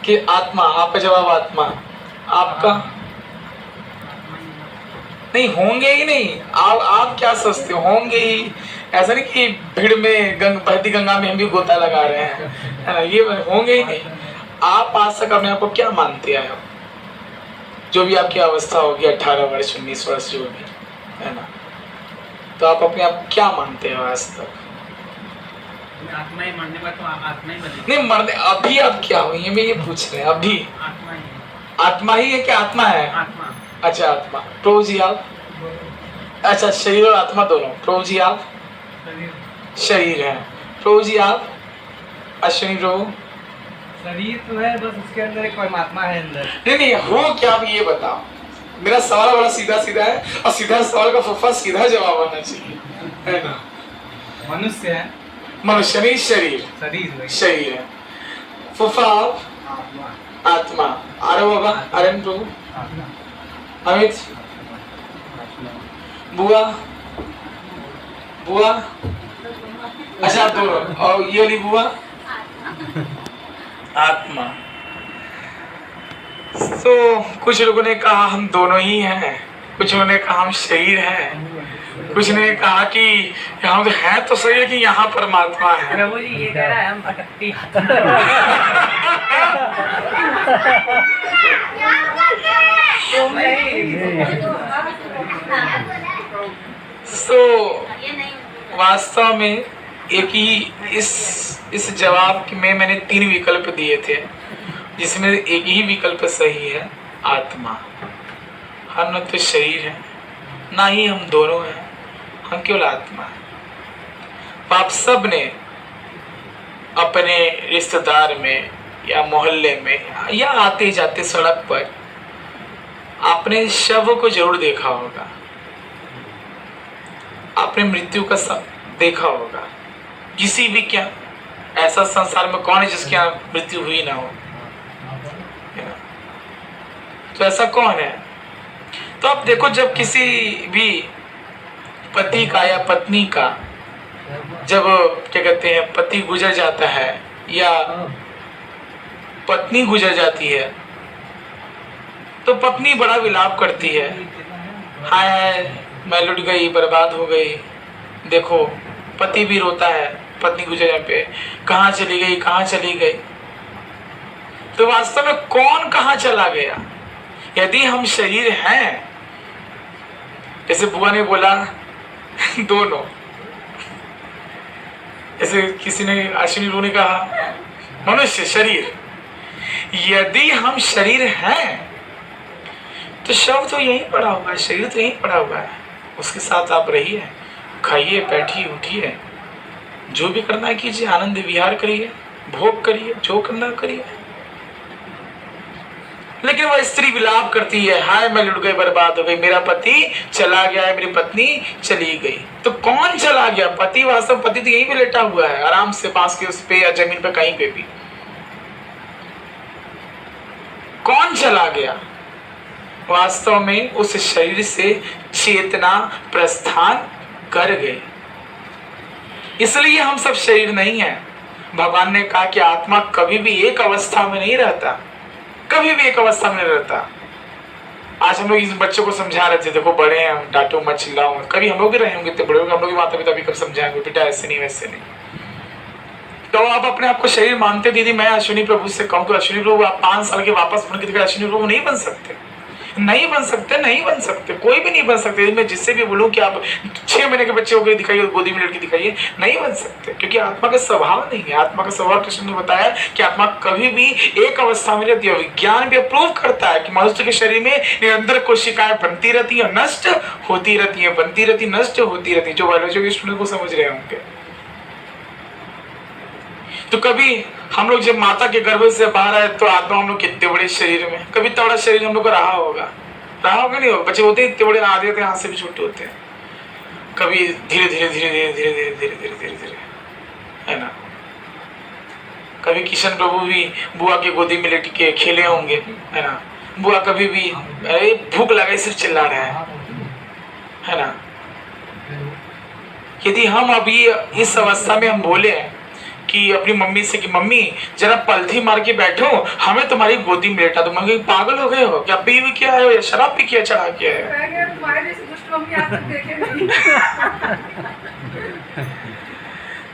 कि आत्मा। आपका जवाब आत्मा। आपका? नहीं, होंगे ही नहीं। आप क्या सोचते हो? होंगे ही। ऐसा नहीं कि भीड़ में बहती गंगा में हम भी गोता लगा रहे हैं, है ना, ये होंगे ही नहीं। आप आज तक अपने आप को क्या मानते हैं? जो भी आपकी अवस्था होगी, 18 वर्ष 19 वर्ष जो भी, है ना, तो आप अपने आप क्या मानते हैं आज तक? आत्मा ही मरने पर तो आत्मा ही बनेगी। नहीं, मरने अभी आप क्या हो, ये मैं ये पूछ रहे हैं। अभी आत्मा ही है कि आत्मा है? आत्मा। अच्छा, आत्मा। प्रभु जी आप? अच्छा, शरीर और आत्मा दोनों। प्रभु जी आप? शरीर है। प्रभु जी आप? अश्विनी प्रभु? शरीर तो है, बस उसके अंदर एक परमात्मा है अंदर। नहीं, हो क्या, आप ये बताओ। मेरा सवाल बड़ा सीधा सीधा है और सीधा सवाल का फुफा सीधा जवाब आना चाहिए, है ना। मनुष्य है। मनुष्य नहीं, शरीर। शरीर है। फुफा आप? आत्मा। अरे बाबा, अरे प्रभु? अमित? बुआ? बुआ? अच्छा, आप दोनों। और ये वाली बुआ? आत्मा। तो कुछ लोगों ने कहा हम दोनों ही हैं, कुछ लोगों ने कहा हम शरीर हैं, कुछ ने कहा कि हम तो है तो सही है कि यहाँ परमात्मा है। प्रभु जी ये कह रहा है हम भटकती। वास्तव में एक ही इस जवाब में मैंने 3 विकल्प दिए थे, जिसमें एक ही विकल्प सही है, आत्मा। हम न तो शरीर है, ना ही हम दोनों हैं, हम केवल आत्मा है। आप सब ने अपने रिश्तेदार में या मोहल्ले में या आते जाते सड़क पर आपने शव को जरूर देखा होगा, आपने मृत्यु का देखा होगा। किसी भी क्या ऐसा संसार में कौन है जिसके यहाँ मृत्यु हुई ना हो? तो ऐसा कौन है? तो आप देखो, जब किसी भी पति का या पत्नी का जब क्या कहते हैं पति गुजर जाता है या पत्नी गुजर जाती है तो पत्नी बड़ा विलाप करती है, हाय हाय मैं लुट गई, बर्बाद हो गई। देखो, पति भी रोता है पत्नी गुजरने पे, कहाँ चली गई, कहाँ चली गई। तो वास्तव में कौन कहां चला गया? यदि हम शरीर हैं, जैसे बुआ ने बोला दोनों, जैसे किसी ने अश्विनी रू ने कहा मनुष्य शरीर, यदि हम शरीर हैं तो शव तो यहीं पड़ा हुआ है, शरीर तो यहीं पड़ा हुआ है, उसके साथ आप रहिए, खाइए, बैठिए, उठिए, जो भी करना है कीजिए, आनंद विहार करिए, भोग करिए, जो करना करिए। लेकिन वह स्त्री विलाप करती है, हाय मैं लुट गई, बर्बाद हो गई, मेरा पति चला गया है, मेरी पत्नी चली गई। तो कौन चला गया? पति। वास्तव पति तो यहीं पे लेटा हुआ है आराम से, बांस के उस पे या जमीन पे, कहीं पे भी। कौन चला गया? वास्तव में उस शरीर से चेतना प्रस्थान कर गई। इसलिए हम सब शरीर नहीं है। भगवान ने कहा कि आत्मा कभी भी एक अवस्था में नहीं रहता, कभी भी एक अवस्था में नहीं रहता। आज हम लोग इस बच्चों को समझा रहे थे, देखो बड़े हैं, डांटो मत, चिल्लाओ मत। कभी हम लोग भी रहे होंगे, इतने बड़े होंगे, हम लोग भी माता पिता भी कब समझाएंगे बेटा ऐसे नहीं वैसे नहीं। तो आप अपने आप को शरीर मानते? दीदी मैं अश्विनी प्रभु से कहूँ तो अश्विनी प्रभु आप 5 साल के वापस बन के अश्विनी प्रभु नहीं बन सकते, नहीं बन सकते, नहीं बन सकते, कोई भी नहीं बन सकते। मैं जिससे भी बोलूं कि आप 6 महीने के बच्चे हो गए दिखाइए, गोदी में लड़की दिखाइए, नहीं बन सकते, क्योंकि आत्मा का स्वभाव नहीं है। आत्मा का स्वभाव कृष्ण ने बताया कि आत्मा कभी भी एक अवस्था में रहती है। विज्ञान भी अप्रूव करता है कि मनुष्य के शरीर में निरंतर कोशिकाएं बनती रहती है, नष्ट होती रहती है, बनती रहती, नष्ट होती रहती है, जो बायोलॉजी के स्टूडेंट को समझ रहे होंगे। तो कभी हम लोग जब माता के गर्भ से बाहर आए तो आत्मा हम लोग कितने बड़े शरीर में, कभी इतना बड़ा शरीर हम लोग को रहा होगा नहीं होगा। बच्चे होते हैं इतने बड़े, आधे होते हैं, हाथ से भी छोटे होते हैं। कभी धीरे धीरे धीरे धीरे धीरे धीरे धीरे धीरे धीरे धीरे, है ना। कभी किशन प्रभु भी बुआ के गोदी में लेट के खेले होंगे, है ना। बुआ कभी भी अरे भूख लगा सिर्फ चिल्ला रहा है ना। यदि हम अभी इस अवस्था में हम बोले कि अपनी मम्मी से कि मम्मी जरा पलथी मार के बैठो, हमें तुम्हारी गोदी में लेटा दो, मम्मी पागल हो गए हो क्या? पी भी किया है या शराब पी किया, चढ़ा किया है?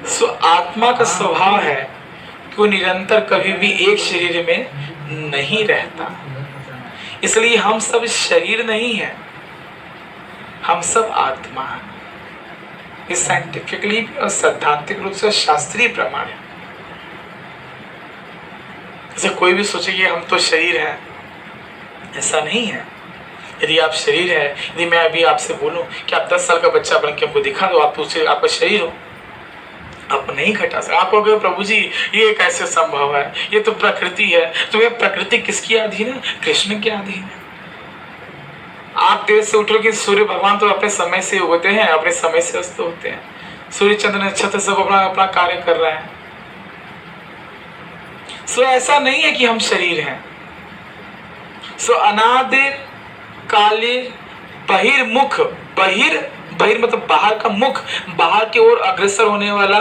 सो आत्मा का स्वभाव है कि वो निरंतर कभी भी एक शरीर में नहीं रहता। इसलिए हम सब शरीर नहीं है, हम सब आत्मा है। इस साइंटिफिकली और सैद्धांतिक रूप से शास्त्रीय प्रमाण है। जैसे कोई भी सोचे कि हम तो शरीर हैं, ऐसा नहीं है। यदि आप शरीर है, यदि मैं अभी आपसे बोलूं कि आप 10 साल का बच्चा बन के हमको दिखा दो, आप उससे आपका शरीर हो, आप नहीं घटा सकते। आप कहोगे प्रभु जी ये कैसे संभव है, ये तो प्रकृति है। तो ये प्रकृति किसकी अधीन है? कृष्ण के अधीन है। आप देर से उठो कि सूर्य भगवान तो अपने समय से उगते हैं, अपने समय से अस्त होते हैं। सूर्य चंद्र नक्षत्र सब अपना अपना कार्य कर रहा है। सो ऐसा नहीं है कि हम शरीर हैं। सो अनादि काले बहिर्मुख, बहिर मतलब बाहर का, मुख बाहर की ओर अग्रसर होने वाला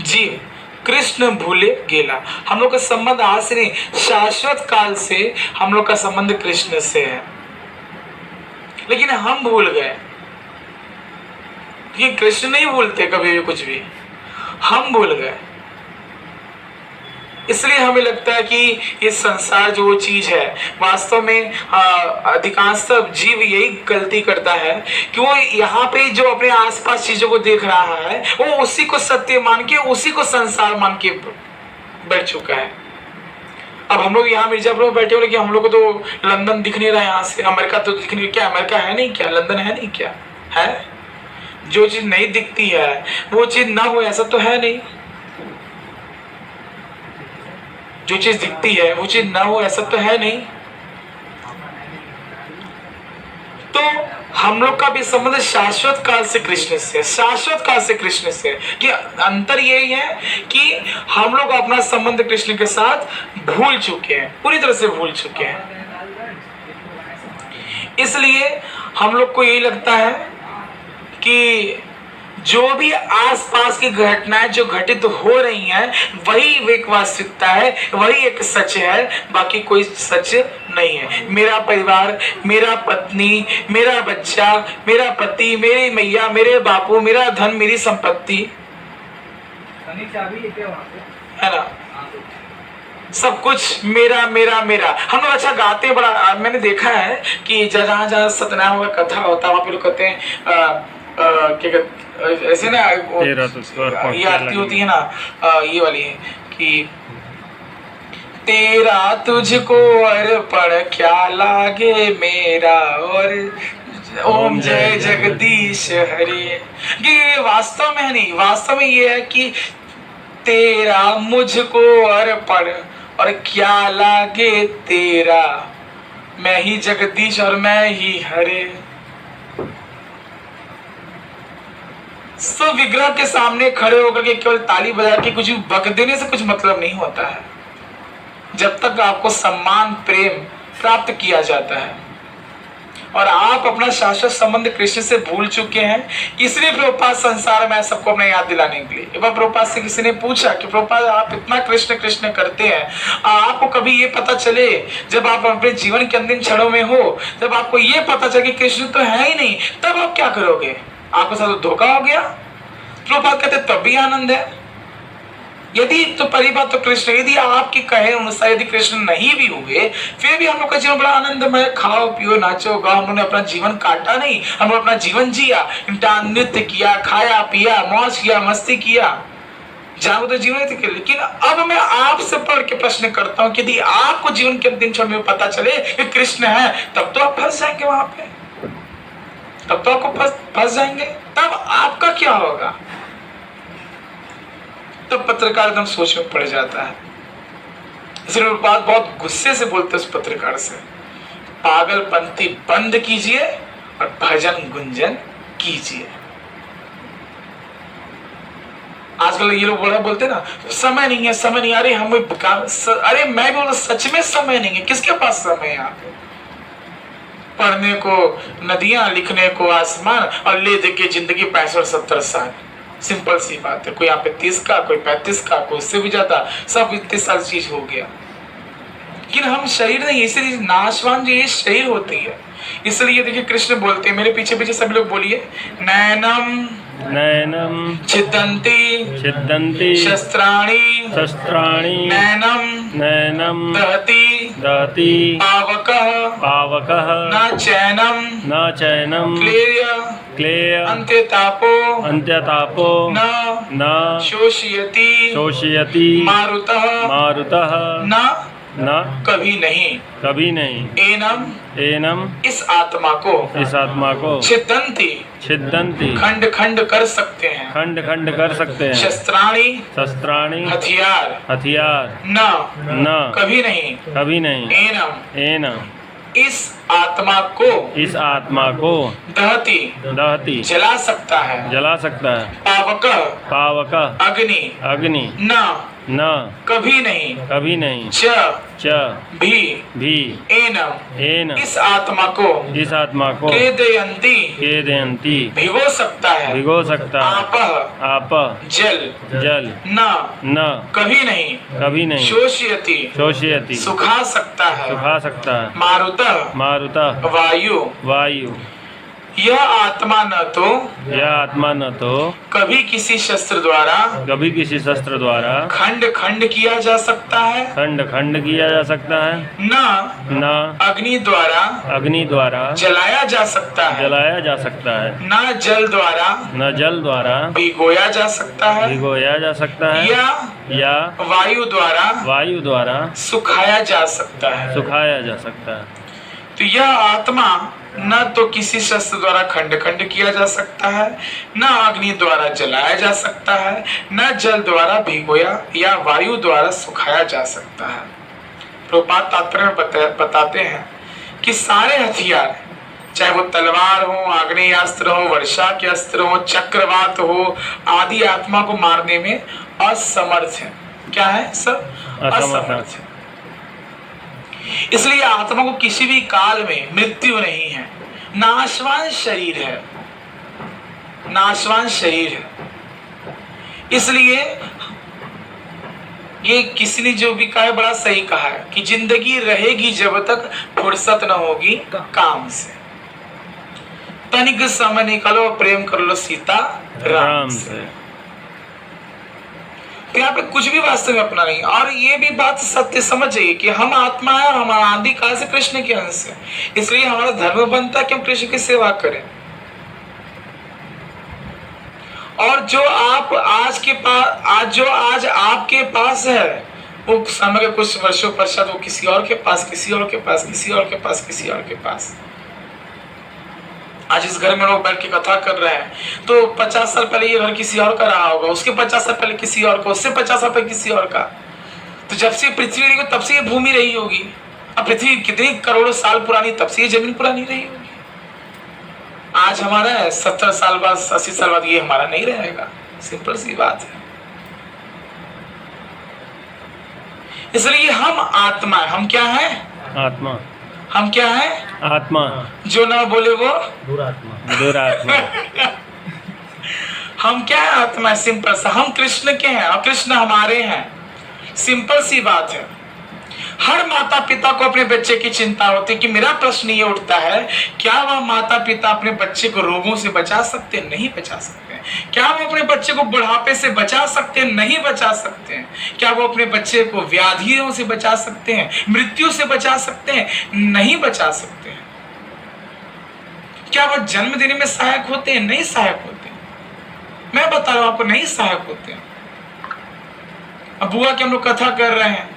जीव कृष्ण भूले गेला। हम लोग का संबंध आज से नहीं, शाश्वत काल से हम लोग का संबंध कृष्ण से है। लेकिन हम भूल गए। ये कृष्ण नहीं भूलते कभी भी कुछ भी, हम भूल गए। इसलिए हमें लगता है कि ये संसार जो वो चीज है, वास्तव में अधिकांश जीव यही गलती करता है कि वो यहाँ पे जो अपने आसपास चीजों को देख रहा है वो उसी को सत्य मान के, उसी को संसार मान के बैठ चुका है। अब हम लोग यहाँ मिर्जापुर में बैठे हो, लेकिन हम लोग को तो लंदन दिख नहीं रहा है यहाँ से, अमेरिका तो दिख नहीं, क्या अमेरिका है नहीं क्या, लंदन है नहीं क्या है? जो चीज नहीं दिखती है वो चीज ना हो ऐसा तो है नहीं, जो चीज दिखती है वो चीज ना हो ऐसा तो है नहीं। तो हम लोग का भी संबंध शाश्वत काल से कृष्ण से, शाश्वत काल से कृष्ण से। कि अंतर यही है कि हम लोग अपना संबंध कृष्ण के साथ भूल चुके हैं, पूरी तरह से भूल चुके हैं। इसलिए हम लोग को यही लगता है कि जो भी आसपास की घटनाएं जो घटित हो रही हैं वही एक वास्तविकता है, वही एक सच है, बाकी कोई सच नहीं है। मेरा परिवार, मेरा पत्नी, मेरा बच्चा, मेरा पति, मेरी मैया, मेरे बापू, मेरा धन, मेरी संपत्ति, है ना। सब कुछ मेरा मेरा मेरा। हम लोग अच्छा गाते हैं बड़ा, मैंने देखा है कि जहाँ जहाँ सत्यनारायण हुआ कथा होता है वहाँ पे लोग कहते हैं क्या कहते ऐसे ना ये आरती होती है ना ये वाली है कि तेरा तुझको अर्पण क्या लागे मेरा और ओम जय जगदीश हरे। ये वास्तव में नहीं, वास्तव में ये है कि तेरा मुझको अर्पण और क्या लागे तेरा, मैं ही जगदीश और मैं ही हरे। सब विग्रह के सामने खड़े होकर के केवल ताली बजा के कुछ बक देने से कुछ मतलब नहीं होता है। जब तक आपको सम्मान प्रेम प्राप्त किया जाता है और आप अपना शाश्वत संबंध कृष्ण से भूल चुके हैं, इसलिए प्रभुपाद संसार में सबको अपने याद दिलाने के लिए। एक बार प्रभुपाद से किसी ने पूछा कि प्रभुपाद आप इतना कृष्ण कृष्ण करते हैं, आपको कभी ये पता चले जब आप अपने जीवन के अंतिम क्षणों में हो, जब आपको ये पता चले कि कृष्ण तो है ही नहीं, तब आप क्या करोगे? आपके साथ धोखा हो गया। प्रभुपाद कहते तब भी आनंद है। यदि तो पहली बात तो कृष्ण, यदि आपके कहे अनुसार यदि कृष्ण नहीं भी हुए, फिर भी हम लोग का जीवन बड़ा आनंदमय, खाओ पियो नाचो गाओ। हम लोग ने अपना जीवन काटा नहीं, हम लोग अपना जीवन जिया, नृत्य किया, खाया पिया, मौज किया, मस्ती किया, जाओ तो जीवन थे। लेकिन अब मैं आपसे पढ़ के प्रश्न करता हूँ कि यदि आपको जीवन के अंतिम क्षण में पता चले कि कृष्ण है, तब तो आप फंस जाएंगे वहां पे, तब तो आपको फंस जाएंगे। तब आपका क्या होगा? तो पत्रकार एकदम सोच में पड़ जाता है। इसलिए बात बहुत गुस्से से बोलते उस पत्रकार से, पागलपंती बंद कीजिए और भजन गुंजन कीजिए। आजकल ये लोग बड़ा बोलते ना समय नहीं है, समय नहीं। अरे हम अरे मैं बोल सच में समय नहीं है। किसके पास समय है? यहाँ पे पढ़ने को नदियां, लिखने को आसमान और ले दे के जिंदगी 65-70 साल। सिंपल सी बात है। कोई यहाँ पे 30 का, कोई 35 का, कोई उससे भी ज्यादा, सब इतने साल चीज हो गया। लेकिन हम शरीर नहीं, इसलिए नाशवान जो ये शरीर होती है। इसलिए देखिए कृष्ण बोलते हैं, मेरे पीछे पीछे सभी लोग बोलिए, नैनम नैनम छिदन्ति छिदन्ति शस्त्राणि शस्त्राणि नैनम नैनम दहति दहति पावकः पावकः न चैनम न चैनम क्लेय क्लेय अन्त्यतापो अन्त्यतापो न न शोषयति शोषयति मारुतः मारुतः न न कभी नहीं। कभी नहीं। एनम एनम इस आत्मा को इस आत्मा को छिदन्ति छिदन्ति खंड खंड कर सकते हैं, खंड खंड कर सकते हैं, शस्त्राणि शस्त्राणि हथियार हथियार न कभी नहीं। एनम एनम इस आत्मा को आत्मा को दहति जला सकता है, पावक पावक अग्नि न कभी नहीं च भी एनम इस आत्मा को केदयन्ति भिगो सकता है, आप जल न कभी नहीं शोषयति सुखा सकता है, मारुत वायु। यह आत्मा न तो कभी किसी शस्त्र द्वारा खंड खंड किया जा सकता है, न अग्नि द्वारा जलाया जा सकता है, न जल द्वारा भिगोया जा सकता है, या वायु द्वारा सुखाया जा सकता है। तो यह आत्मा न तो किसी शस्त्र द्वारा खंड खंड किया जा सकता है, न अग्नि द्वारा जलाया जा सकता है, न जल द्वारा भिगोया या वायु द्वारा सुखाया जा सकता है। प्रभुपाद तात्पर्य में बताते हैं कि सारे हथियार, चाहे वो तलवार हो, आग्नेयास्त्र हो, वर्षा के अस्त्र हो, चक्रवात हो, आदि आत्मा को मारने में असमर्थ है। क्या है? सब असमर्थ है। इसलिए आत्मा को किसी भी काल में मृत्यु नहीं है। नाशवान शरीर है। इसलिए ये किसी ने जो भी कहा है बड़ा सही कहा है कि जिंदगी रहेगी जब तक फुर्सत न होगी काम से। तनिक समय निकालो, प्रेम कर लो सीता राम से। तो यहाँ पे कुछ भी वास्तव में अपना नहीं। और ये भी बात सत्य समझ जाइए कि हम आत्मा है और हमारा आदि काल से कृष्ण के अंश है, इसलिए हमारा धर्म बनता है कि हम कृष्ण की सेवा करें। और जो आप आज के पास, जो आज आपके पास है, वो समय के कुछ वर्षों पश्चात वो किसी और के पास, किसी और के पास, किसी और के पास, किसी और के पास। आज इस घर में लोग बैठ के कथा कर रहे हैं, तो 50 साल पहले ये घर किसी और का रहा होगा, उसके 50 साल पहले किसी और का, उससे 50 साल पहले किसी और का। तो जब से पृथ्वी रही हो तब से ये भूमि रही होगी। अब पृथ्वी कितनी करोड़ों साल पुरानी, तब से ये जमीन पुरानी रही होगी। आज हमारा है, 70 साल बाद, 80 साल बाद ये हमारा नहीं रहेगा। सिंपल सी बात है। इसलिए हम आत्मा है। हम क्या है? आत्मा। हम क्या है? आत्मा। जो ना बोले वो दुरात्मा। हम क्या है? आत्मा है। सिंपल सा। हम कृष्ण के हैं और कृष्ण हमारे हैं। सिंपल सी बात है। हर माता पिता को अपने बच्चे की चिंता होती है कि मेरा प्रश्न ये उठता है, क्या वह माता पिता अपने बच्चे को रोगों से बचा सकते हैं? नहीं बचा सकते। क्या वो अपने बच्चे को बुढ़ापे से बचा सकते हैं? नहीं बचा सकते। क्या वो अपने बच्चे को व्याधियों से बचा सकते हैं? मृत्यु से बचा सकते हैं? नहीं बचा सकते। क्या वो जन्म देने में सहायक होते हैं? नहीं सहायक होते। मैं बता रहा हूं आपको, नहीं सहायक होते। अब बुआ की हम लोग कथा कर रहे हैं।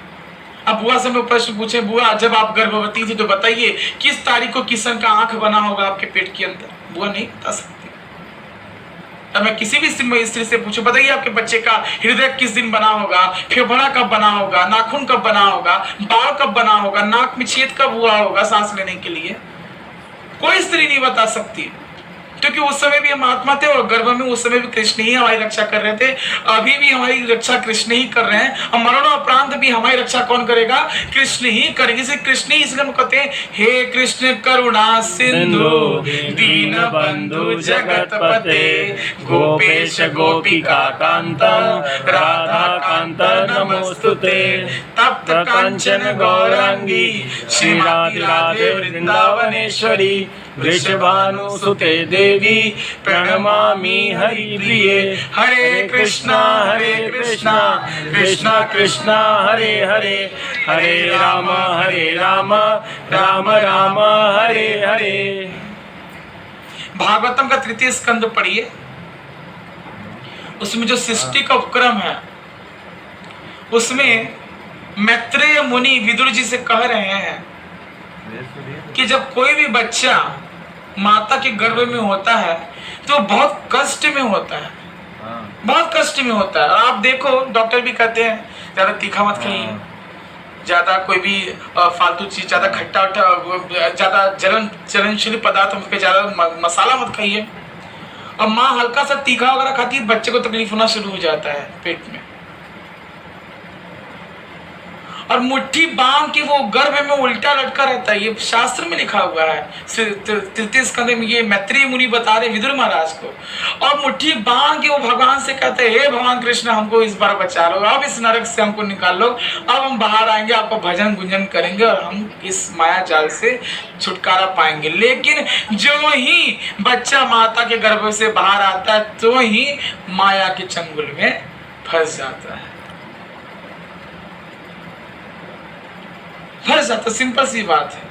अब बुआ से हम लोग प्रश्न पूछे, बुआ जब आप गर्भवती थी तो बताइए किस तारीख को किशन का आंख बना होगा आपके पेट के अंदर? बुआ नहीं बता सकती। अब मैं किसी भी स्त्री से पूछूं, बताइए आपके बच्चे का हृदय किस दिन बना होगा, फेफड़ा कब बना होगा, नाखून कब बना होगा, बाल कब बना होगा, नाक में छेद कब हुआ होगा सांस लेने के लिए? कोई स्त्री नहीं बता सकती, क्योंकि उस समय भी हम आत्मा थे और गर्भ में उस समय भी कृष्ण ही हमारी रक्षा कर रहे थे। अभी भी हमारी रक्षा कृष्ण ही कर रहे हैं और मरणोपरांत भी हमारी रक्षा कौन करेगा? कृष्ण ही करेंगे। इसे कृष्ण ही इसलिए हम कहते हैं, हे कृष्ण करुणा सिंधु दीन बंधु जगत पते गोपेश गोपिका कांत राधा कांत नमोस्तुते तप्त कांचन गौरांगी श्री राधे वृंदावनेश्वरी वृषभानुसुते देवी प्रणमामि हरिप्रिये। हरे कृष्णा कृष्णा कृष्णा हरे हरे, हरे राम राम राम हरे हरे। भागवतम का 3य स्कंद पढ़िए, उसमें जो सृष्टि का उपक्रम है उसमें मैत्रेय मुनि विदुर जी से कह रहे हैं कि जब कोई भी बच्चा माता के गर्भ में होता है तो बहुत कष्ट में होता है, बहुत कष्ट में होता है। और आप देखो, डॉक्टर भी कहते हैं ज्यादा तीखा मत खाइए, ज्यादा कोई भी फालतू चीज, ज्यादा खट्टा उठा, ज्यादा जलनशील पदार्थ पे ज्यादा मसाला मत खाइए। और माँ हल्का सा तीखा वगैरह खाती है, बच्चे को तकलीफ होना शुरू हो जाता है पेट में। और मुट्ठी बांध के वो गर्भ में उल्टा लटका रहता है, ये शास्त्र में लिखा हुआ है। 3य स्कंद में ये मैत्रेय मुनि बता रहे विदुर महाराज को। और मुट्ठी बांध के वो भगवान से कहते हैं, हे भगवान कृष्ण हमको इस बार बचा लो, अब इस नरक से हमको निकाल लो, अब हम बाहर आएंगे, आपको भजन गुंजन करेंगे और हम इस माया जाल से छुटकारा पाएंगे। लेकिन जो ही बच्चा माता के गर्भ से बाहर आता है तो ही माया के चंगुल में फंस जाता है, फंस जाता। सिंपल सी बात है।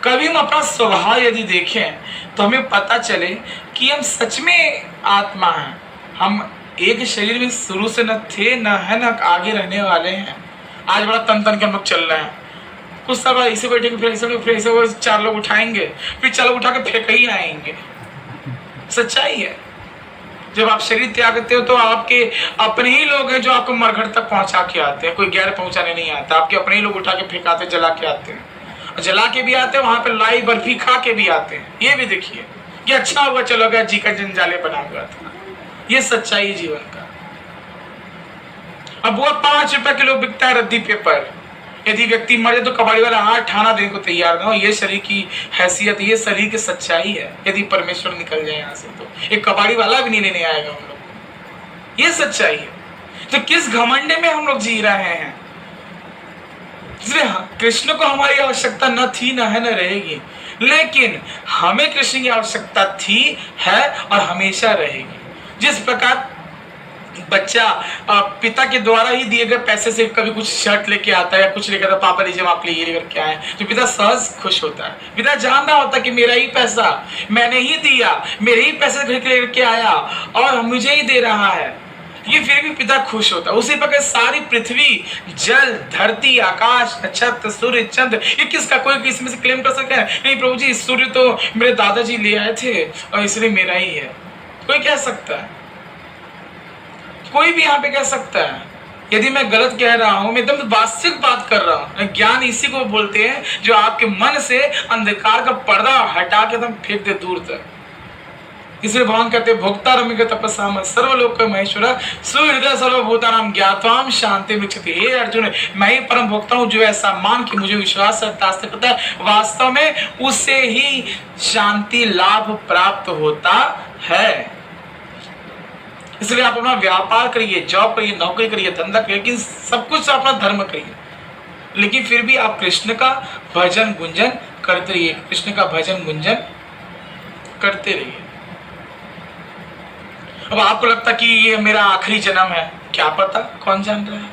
कभी हम अपना स्वभाव यदि देखें तो हमें पता चले कि हम सच में आत्मा हैं। हम एक शरीर में शुरू से न थे, न है, न आगे रहने वाले हैं। आज बड़ा तन तन के हम लोग चल रहे हैं, कुछ साल बाद इसे बैठेंगे, फिर इसे 4 लोग उठाएंगे, फिर 4 लोग उठा के फेंक ही आएंगे। सच्चाई है। जब आप शरीर त्यागते हो तो आपके अपने ही लोग हैं जो आपको मरघट तक पहुंचा के आते हैं, कोई गैर पहुंचाने नहीं आता। आपके अपने ही लोग उठा के फेंकाते, जला के आते हैं, और जला के भी आते हैं, वहां पे लाई बर्फी खा के भी आते हैं। ये भी देखिए कि अच्छा हुआ चलो गया, जी का जंजाले बना हुआ था। ये सच्चाई जीवन का। अब वो 5 रुपए किलो बिकता है रद्दी पेपर। यदि व्यक्ति मर जाए तो कबाड़ी वाला हाथ ठाना देने को तैयार ना हो। ये शरीर की हैसियत, ये शरीर की सच्चाई है। यदि परमेश्वर निकल जाए यहाँ से तो एक कबाड़ी वाला भी नहीं लेने आएगा हम लोग। ये सच्चाई है। तो किस घमंड में हम लोग जी रहे हैं? इसलिए कृष्ण को हमारी आवश्यकता न थी, न है, न रहेगी, लेकिन हमें कृष्ण की आवश्यकता थी, है और हमेशा रहेगी। जिस प्रकार बच्चा पिता के द्वारा ही दिए गए पैसे से कभी कुछ शर्ट लेके आता है या कुछ लेकर आता, पापा लीजिए हम आपके लिए ये लेकर के आए, तो पिता सहज खुश होता है। पिता जान रहा होता कि मेरा ही पैसा, मैंने ही दिया, मेरे ही पैसे खरीद के लेकर के आया और मुझे ही दे रहा है, ये फिर भी पिता खुश होता है। उसी प्रकार सारी पृथ्वी, जल, धरती, आकाश, नक्षत्र, सूर्य, चंद्र, ये किसका? कोई इसमें से क्लेम कर सकता है? नहीं प्रभु जी, सूर्य तो मेरे दादाजी ले आए थे और इसलिए मेरा ही है। कोई कह सकता है? कोई भी यहाँ पे कह सकता है? यदि मैं गलत कह रहा हूं, मैं एकदम वास्तविक बात कर रहा हूं। ज्ञान इसी को बोलते हैं जो आपके मन से अंधकार का पर्दा हटा के एकदम फेंक दे दूर तक। इसलिए भगवान कहते हैं भोक्ता रमिक तपस्या सर्वलोक महेश्वर सुहृदय सर्वभूतानां ज्ञात्वाम शांति विचति। हे अर्जुन, मैं ही परम भोक्ता हूं, जो ऐसा मान कि मुझे विश्वास से पता है, वास्तव में उससे ही शांति लाभ प्राप्त होता है। इसलिए आप अपना व्यापार करिए, जॉब करिए, नौकरी करिए, धंधा करिए, लेकिन सब कुछ अपना धर्म करिए, लेकिन फिर भी आप कृष्ण का भजन गुंजन करते रहिए, कृष्ण का भजन गुंजन करते रहिए। अब आपको लगता कि ये मेरा आखिरी जन्म है, क्या पता, कौन जान रहा है।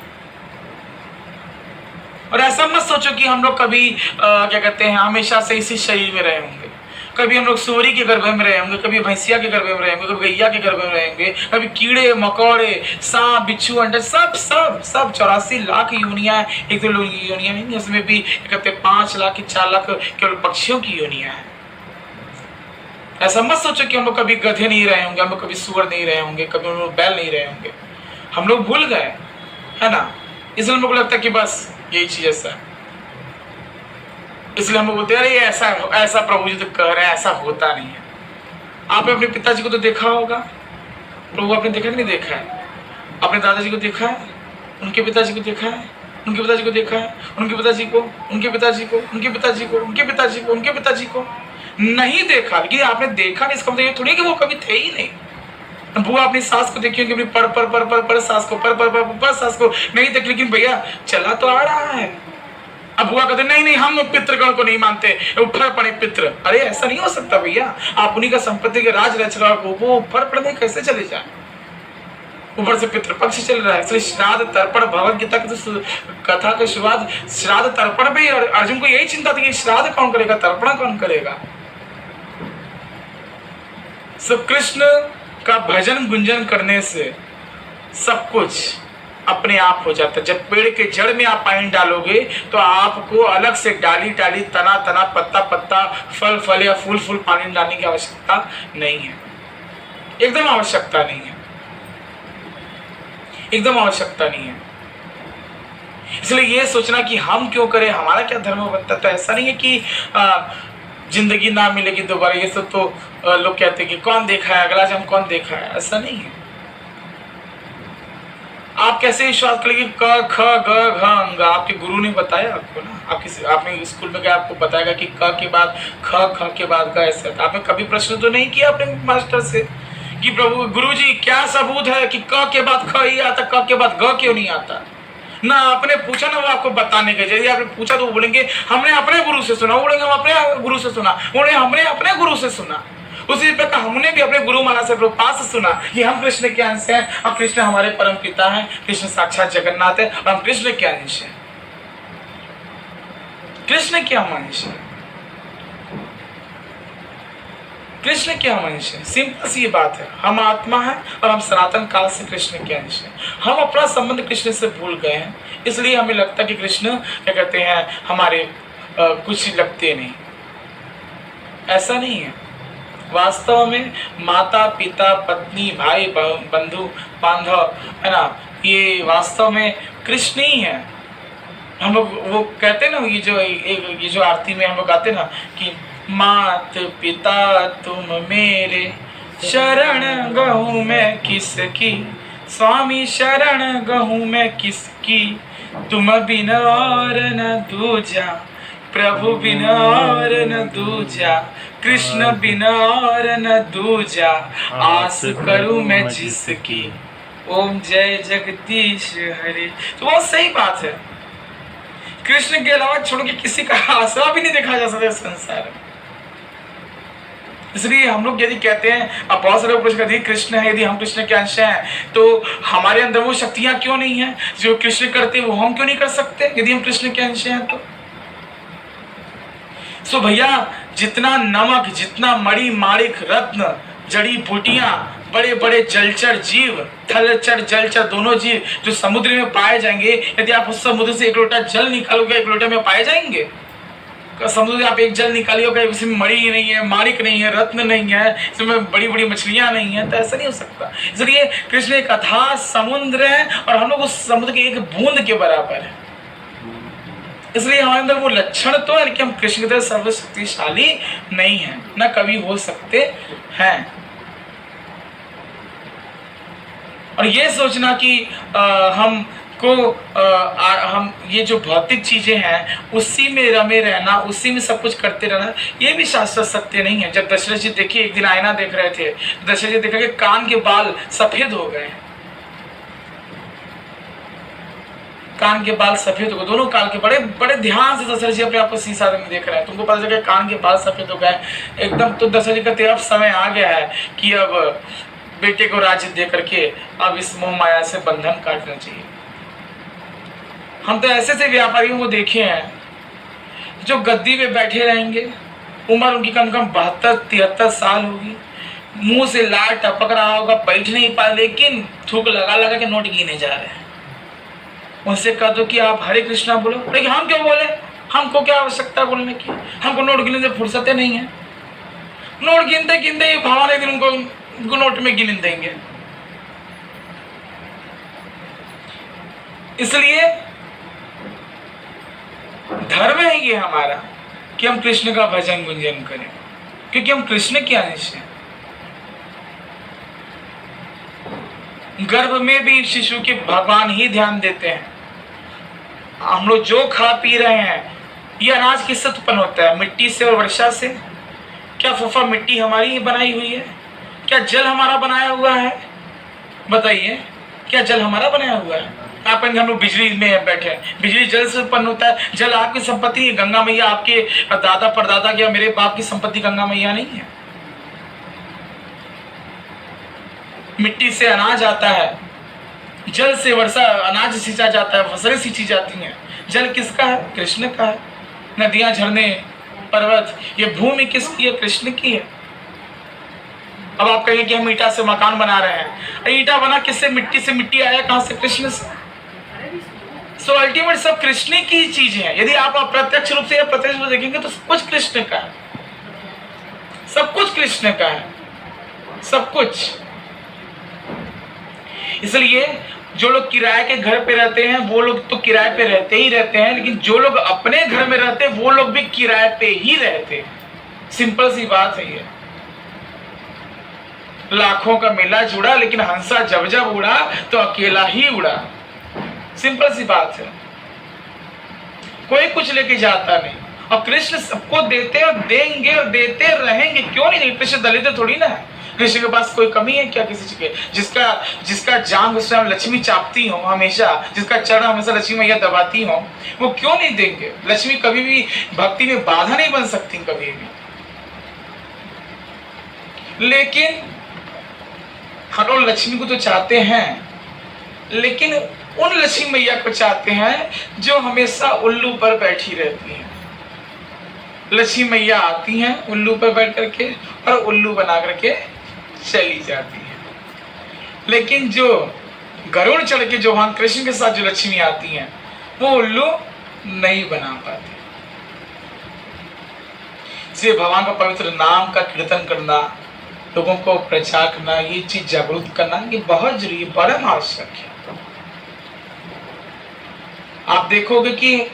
और ऐसा मत सोचो कि हम लोग कभी क्या कहते हैं हमेशा से इसी शरीर में रहे होंगे। कभी हम लोग सूरी के गर्भ में रहे होंगे, कभी भैंसिया के गर्भ में रहे होंगे, कभी गैया के गर्भ में रहेंगे, कभी कीड़े मकोड़े, सांप, बिच्छू, अंडे, सब सब सब 84 लाख योनियां, एक दो योनियां नहीं, उसमें भी कहते 5 लाख 4 लाख केवल पक्षियों की योनियां हैं। ऐसा मत सोचो कि हम लोग कभी गधे नहीं रहे होंगे, हम लोग कभी सुअर नहीं रहे होंगे, कभी हम लोग बैल नहीं रहे होंगे। हम लोग भूल गए, है ना। इसलिए हमको लगता है कि बस यही चीज ऐसा है, इसलिए हम लोग बोलते हैं अरे ऐसा ऐसा प्रभु जी तो कह रहे हैं, ऐसा होता नहीं है। आपने अपने पिताजी को तो देखा होगा, प्रभु आपने देखा कि नहीं देखा है? अपने दादाजी को देखा है, उनके पिताजी को देखा है, उनके पिताजी को देखा है, उनके पिताजी को, उनके पिताजी को, उनके पिताजी को, उनके पिताजी को, उनके पिताजी को नहीं देखा। लेकिन आपने देखा नहीं, इसका मतलब ये थोड़ी कि वो कभी थे ही नहीं। बुआ अपनी सास को देखी होगी, अपनी पर सास को, पर सास को नहीं देख, लेकिन भैया चला तो आ रहा है। अब बुआ कहते नहीं नहीं हम पितृगण को नहीं मानते, उफर पड़े पितृ। अरे ऐसा नहीं हो सकता भैया, आप उन्हीं का संपत्ति के राज रच रहा हो, वो उफर पड़ने कैसे चले जाए? ऊपर से पितृपक्ष चल रहा है। इसलिए श्राद्ध तर्पण, भगवत गीता की तो कथा का शुरुआत श्राद्ध तर्पण पे, और अर्जुन को यही चिंता थी कि श्राद्ध कौन करेगा, तर्पण कौन करेगा। सब कृष्ण का भजन गुंजन करने से सब कुछ अपने आप हो जाता है। जब पेड़ के जड़ में आप पानी डालोगे तो आपको अलग से डाली डाली, तना तना, पत्ता पत्ता, फल फल या फूल फूल पानी डालने की आवश्यकता नहीं है, एकदम आवश्यकता नहीं है, एकदम आवश्यकता नहीं है। इसलिए ये सोचना कि हम क्यों करें, हमारा क्या धर्म बनता है, तो ऐसा नहीं है कि जिंदगी ना मिलेगी दोबारा। ये सब तो लोग कहते हैं कि कौन देखा है अगला जन्म, कौन देखा है, ऐसा नहीं है। आप कैसे विश्वास करेंगे क ख ग घ अंग, आपके गुरु ने बताया आपको ना। आपने स्कूल में गया, आपको बताएगा कि क के बाद ख, ख के बाद ग, ऐसे। आपने कभी प्रश्न तो नहीं किया अपने मास्टर से कि प्रभु गुरुजी क्या सबूत है कि क के बाद ख ही आता, क के बाद ग क्यों नहीं आता? ना आपने पूछा ना वो आपको बताने के। यदि आपने पूछा तो वो बोलेंगे हमने अपने गुरु से सुना, वो बोलेंगे हम अपने गुरु से सुना, हमने अपने गुरु से सुना। उसी प्रकार हमने भी अपने गुरु महाराज से प्रभुपाद से सुना कि हम कृष्ण के अंश हैं और कृष्ण हमारे परम पिता हैं, कृष्ण साक्षात जगन्नाथ है और हम कृष्ण के अंश हैं। कृष्ण के हम अंश हैं, कृष्ण के हम अंश हैं। सिंपल सी ये बात है, हम आत्मा है और हम सनातन काल से कृष्ण के अंश हैं। हम अपना संबंध कृष्ण से भूल गए हैं, इसलिए हमें लगता है कि कृष्ण क्या कहते हैं हमारे कुछ लगते नहीं। ऐसा नहीं है। वास्तव में माता पिता पत्नी भाई बंधु बांधव है ना, ये वास्तव में कृष्ण ही है। हम लोग वो कहते ना, ये जो आरती में हम लोग गाते ना कि मात पिता तुम मेरे शरण गहूँ मैं किसकी, स्वामी शरण गहूँ मैं किसकी, तुम बिन और न दूजा, प्रभु बिन और न दूजा, कृष्ण बिन और न दूजा, आस करूं मैं जिसकी, ओम जय जगदीश हरे। तो बहुत सही बात है, कृष्ण के अलावा छोड़ के किसी का आसरा भी नहीं देखा जा सकता संसार में। इसलिए हम लोग यदि कहते हैं, अब बहुत सारे लोग प्रश्न करते हैं कृष्ण है, यदि हम कृष्ण के अंश हैं तो हमारे अंदर वो शक्तियां क्यों नहीं है जो कृष्ण करते हैं, वो हम क्यों नहीं कर सकते यदि हम कृष्ण के अंश हैं तो। सो भैया, जितना नमक, जितना मणि माणिक रत्न, जड़ी बूटियां, बड़े बड़े जलचर जीव, थलचर जलचर दोनों जीव जो समुद्र में पाए जाएंगे, यदि आप उस समुद्र से एक लोटा जल निकालोगे, एक लोटे में पाए जाएंगे? समुद्र से आप एक जल निकालिएगा, इसमें मणि नहीं है, माणिक नहीं है, रत्न नहीं है, इसमें बड़ी बड़ी मछलियां नहीं है, तो ऐसा नहीं हो सकता। इसलिए कृष्ण एक अथाह समुद्र है और हम लोग उस समुद्र के एक बूंद के बराबर है। इसलिए हमारे अंदर वो लक्षण तो है, लेकिन हम कृष्ण की तरह सर्वशक्तिशाली नहीं है, न कभी हो सकते हैं। और ये सोचना कि हम ये जो भौतिक चीजें हैं उसी में रमे रहना, उसी में सब कुछ करते रहना, ये भी शाश्वत सत्य नहीं है। जब दशरथ जी देखिए एक दिन आईना देख रहे थे, दशरथ जी देखा कि कान के बाल सफेद हो गए, कान के बाल सफेद हो गए, दोनों कान के, बड़े बड़े ध्यान से दशरथ जी अपने आप को शीशा में देख रहे हैं। तुमको पता चला कान के बाल सफेद हो गए एकदम, तो दशरथ जी कहते अब समय आ गया है कि अब बेटे को राज्य दे करके अब इस मोह माया से बंधन काटना चाहिए। हम तो ऐसे से व्यापारियों को देखे हैं जो गद्दी पे बैठे रहेंगे, उम्र उनकी कम कम 72-73 साल होगी, मुंह से लार टपक रहा होगा, बैठ नहीं पाए, लेकिन थूक लगा लगा के नोट गिने जा रहे हैं। उनसे कह दो कि आप हरे कृष्णा बोलो, लेकिन हम क्यों बोले, हमको क्या आवश्यकता बोलने की, हमको नोट गिनने से फुर्सत नहीं है। नोट गिनते गिनते भगवान एक दिन उनको नोट में गिन देंगे। इसलिए धर्म है ये हमारा कि हम कृष्ण का भजन गुंजन करें, क्योंकि हम कृष्ण के अंश हैं। गर्भ में भी शिशु के भगवान ही ध्यान देते हैं। हम लोग जो खा पी रहे हैं, ये अनाज किससे उत्पन्न होता है? मिट्टी से और वर्षा से। क्या फूफा मिट्टी हमारी ही बनाई हुई है? क्या जल हमारा बनाया हुआ है? बताइए, क्या जल हमारा बनाया हुआ है? आप हम लोग बिजली में बैठे हैं, बिजली जल से उत्पन्न होता है। जल आपकी संपत्ति है, गंगा मैया आपके दादा परदादा या मेरे बाप की संपत्ति गंगा मैया नहीं है। मिट्टी से अनाज आता है, जल से वर्षा अनाज सींचा जाता है, फसलें सींची जाती हैं। जल किसका है? कृष्ण का है। नदियां, झरने, पर्वत, ये भूमि किसकी है? कृष्ण की है। अब आप कहेंगे कि हम ईटा से मकान बना रहे हैं, ईटा बना किससे? मिट्टी से। मिट्टी आया कहां से? कृष्ण से। सो अल्टीमेट सब कृष्ण की चीज है। यदि आप अप्रत्यक्ष रूप से या प्रत्यक्ष रूप से देखेंगे तो सब कुछ कृष्ण का है, सब कुछ कृष्ण का है, सब कुछ। इसलिए जो लोग किराए के घर पे रहते हैं वो लोग तो किराए पे रहते ही रहते हैं, लेकिन जो लोग अपने घर में रहते हैं वो लोग भी किराए पे ही रहते हैं। सिंपल सी बात है ये। लाखों का मेला जुड़ा, लेकिन हंसा जब जब उड़ा तो अकेला ही उड़ा। सिंपल सी बात है। कोई कुछ लेके जाता नहीं, और कृष्ण सबको देते और देंगे और देते रहेंगे। क्यों नहीं? कृष्ण दलित थोड़ी ना है। कृष्ण के पास कोई कमी है क्या किसी चीज के? जिसका जांग उस टाइम लक्ष्मी चापती हो हमेशा, जिसका चरण हमेशा लक्ष्मी मैया दबाती हो, वो क्यों नहीं देंगे? लक्ष्मी कभी भी भक्ति में बाधा नहीं बन सकती, कभी भी। लेकिन हम लोग लक्ष्मी को तो चाहते हैं, लेकिन उन लक्ष्मी मैया को चाहते हैं जो हमेशा उल्लू पर बैठी रहती हैं। लक्ष्मी मैया आती हैं उल्लू पर बैठ करके और उल्लू बना करके चली जाती है। लेकिन जो गरुड़ चढ़ के जो भगवान कृष्ण के साथ जो लक्ष्मी आती हैं वो उल्लू नहीं बना पाती। इसलिए भगवान का पवित्र नाम का कीर्तन करना, लोगों को प्रचार करना, ये चीज जागरूक करना, ये बहुत जरूरी है, परम आवश्यक है। आप देखोगे कि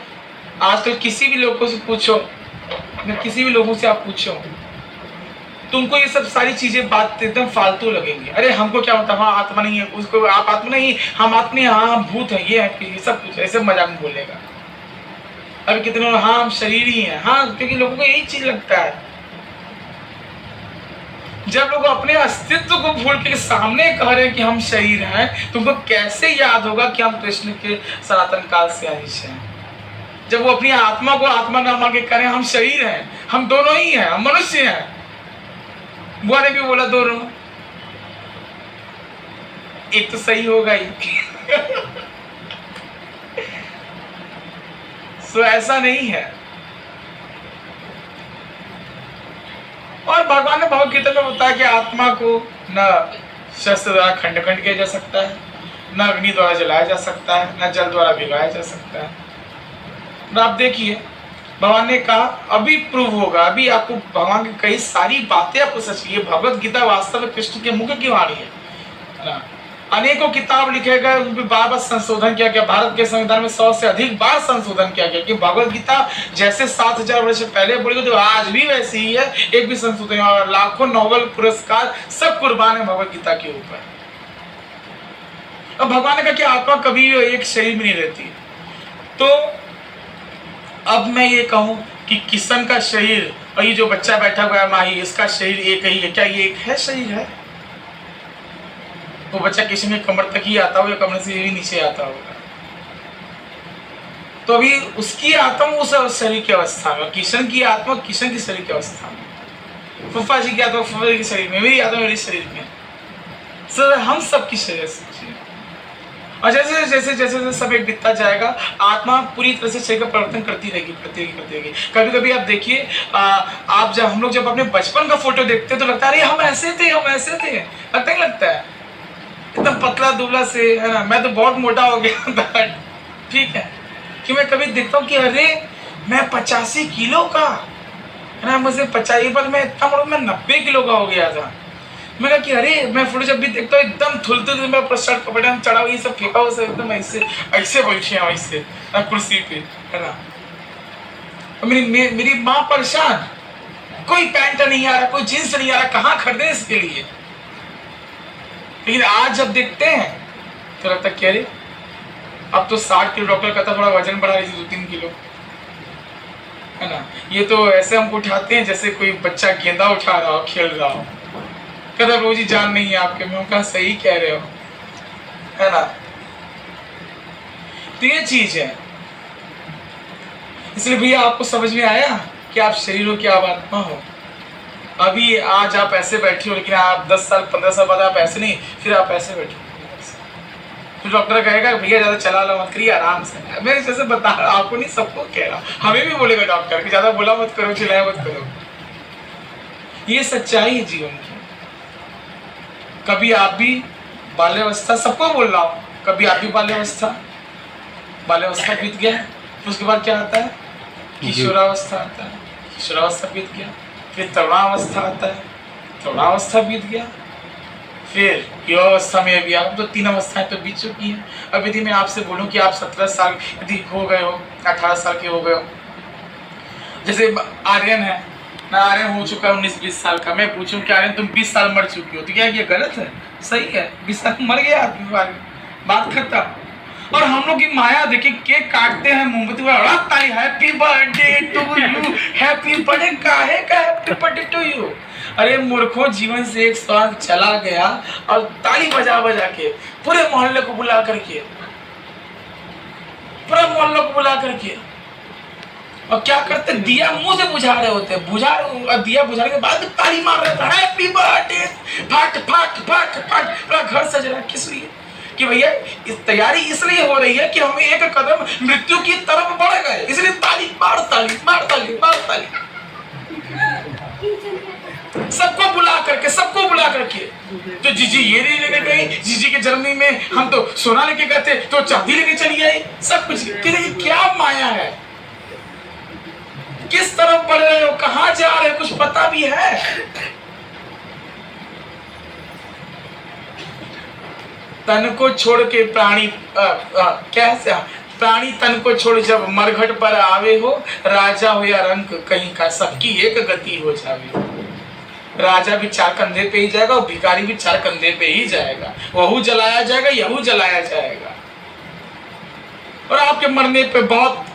आजकल किसी भी लोगों से पूछो, किसी भी लोगों से आप पूछो, तुमको ये सब सारी चीजें बात एकदम फालतू लगेंगी। अरे हमको क्या होता है, हाँ आत्मा नहीं है, उसको आप आत्मा नहीं, हम आत्मा नहीं, हाँ हम भूत है, ये है, ये सब कुछ ऐसे मजाक में बोलेगा। अभी कितने लोग, हाँ हम शरीर ही हैं, हाँ, क्योंकि लोगों को यही चीज लगता है। जब लोग अपने अस्तित्व को भूल के सामने कह रहे हैं कि हम शरीर हैं, तुमको कैसे याद होगा कि हम कृष्ण के सनातन काल से अंश हैं? जब वो अपनी आत्मा को आत्मा न मान के कह रहे हैं हम शरीर हैं, हम दोनों ही हैं, हम मनुष्य हैं। बुआ ने भी बोला दोनों, एक तो सही होगा ही। सो ऐसा नहीं है। और भगवान ने भगवत गीता में बताया कि आत्मा को न शस्त्र द्वारा खंड खंड किया जा सकता है, न अग्नि द्वारा जलाया जा सकता है, न जल द्वारा भिगाया जा सकता है। और आप देखिए भगवान ने कहा अभी प्रूव होगा, अभी आपको भगवान की कई सारी बातें आपको सच की। भगवत गीता वास्तव में कृष्ण के मुख की वाणी है ना। अनेकों किताब लिखे गए, उन पर बार बार संशोधन किया गया। भारत के संविधान में 100 से अधिक बार संशोधन किया गया कि भगवत गीता जैसे 7000 वर्ष पहले बोली गई तो आज भी वैसी ही है, एक भी संशोधन। और लाखों नोबेल पुरस्कार सब कुर्बान है भगवत गीता के ऊपर। अब भगवान ने कहा कि आत्मा कभी एक शरीर में नहीं रहती। तो अब मैं ये कहूं कि किशन का शरीर और ये जो बच्चा बैठा हुआ है माही, इसका शरीर एक ही है क्या? ये एक है शरीर है? वो बच्चा किशन के कमर तक ही आता होगा, कमर से भी नीचे आता होगा। तो अभी उसकी आत्मा उस शरीर की अवस्था में, किशन की आत्मा किशन की शरीर की अवस्था में, फुफा जी की आत्मा फुफा जी के शरीर में, मेरी आत्मा मेरे शरीर में। सर हम सबकी शरीर। और जैसे जैसे जैसे जैसे समय बीतता जाएगा आत्मा पूरी तरह से शरीर का परिवर्तन करती रहेगी। कभी कभी आप देखिए, आप जब हम लोग जब अपने बचपन का फोटो देखते हैं तो लगता है अरे हम ऐसे थे, लगता ही लगता है एकदम पतला दुबला से, है ना। मैं तो बहुत मोटा हो गया ठीक है, कि मैं कभी देखता हूँ कि अरे मैं 85 किलो का, है ना, मुझे 50 पर मैं इतना बड़ा, मैं 90 किलो का हो गया था। मैं कहा कि अरे मैं फोटो जब भी देखता हूँ एकदम थुलते मैं ऊपर शर्ट कपड़े में चढ़ा हुआ, ये सब फेंका हुआ, एकदम ऐसे ऐसे बैठे हैं वैसे कुर्सी पे, है ना। मेरी माँ परेशान, कोई पैंट नहीं आ रहा, कोई जींस नहीं आ रहा, कहाँ खरीदे इसके लिए। लेकिन आज जब देखते हैं तो लगता है कि अरे अब तो 60 किलो, डॉक्टर कहता थोड़ा वजन बढ़ा लीजिए 2-3 किलो, है ना। ये तो ऐसे हमको उठाते हैं जैसे कोई बच्चा गेंदा उठा रहा हो, खेल रहा हो। कहता रोजी जान नहीं है आपके में, कहा सही कह रहे हो, है ना। तो ये चीज है। इसलिए भैया आपको समझ में आया कि आप शरीर हो कि आप आत्मा हो। अभी आज आप ऐसे बैठे हो, लेकिन आप 10 साल 15 साल बाद आप ऐसे नहीं, फिर आप ऐसे बैठो। फिर डॉक्टर कहेगा भैया ज्यादा चला लो मत करिए, आराम से। मैं जैसे बता रहा आपको नहीं, सबको कह रहा, हमें भी बोलेगा डॉक्टर कि ज्यादा बोला मत करो, चिल्लाया मत करो। ये सच्चाई है जीवन की। कभी आप भी बाल्यावस्था, सबको बोल रहा हूँ, कभी आप भी बाल्यावस्था बीत गया, फिर उसके बाद क्या आता है? किशोरावस्था आता है, किशोरावस्था बीत गया, फिर तरुणावस्था आता है, तरुणावस्था बीत गया, फिर युवावस्था में अभी आप तो 3 अवस्थाएं तो बीत चुकी हैं। अब यदि मैं आपसे बोलूं कि आप 17 साल यदि हो गए हो, 18 साल के हो गए हो, जैसे आर्यन है ना, आर्यन हो चुका है 19-20 साल का, मैं पूछूं कि आर्यन तुम 20 साल मर चुकी हो, तो क्या ये गलत है? सही है, 20 साल मर गया आदमी, बात खत्म। और हम लोग की माया देखिए, केक काटते हैं, मोमबत्ती happy birthday to you, happy birthday, काहे का हैप्पी बर्थडे टू यू? अरे मूर्खों, जीवन से एक स्वाद चला गया और ताली बजा बजा के पूरे मोहल्ले को बुला करके, पूरे मोहल्ले को बुला करके, और क्या करते, दिया मुंह से बुझा रहे होते हैं, दिया बुझाने के बाद ताली मार रहे थे, हैप्पी बर्थडे, फट फट फट फट, पूरा घर सज रहा है। किस लिए? कि भैया इस तैयारी इसलिए हो रही है कि हम एक कदम मृत्यु की तरफ बढ़ गए, इसलिए ताली मार ताली मार ताली मार ताली, सबको बुला करके। तो जीजी ये नहीं लेके गई, जीजी के जन्मदिन में हम तो सोना लेके गए थे, तो चांदी लेके चली आई, सब कुछ। क्या माया है? किस तरफ बढ़ रहे हो, कहां जा रहे हो, कुछ पता भी है? तन को छोड़ के प्राणी कैसे, प्राणी तन को छोड़ जब मरघट पर आवे हो, राजा हो या रंक कहीं का, सबकी एक गति हो जावे। राजा भी 4 कंधे पे ही जाएगा और भिखारी भी 4 कंधे पे ही जाएगा, वहू जलाया जाएगा, यहू जलाया जाएगा। और आपके मरने पे बहुत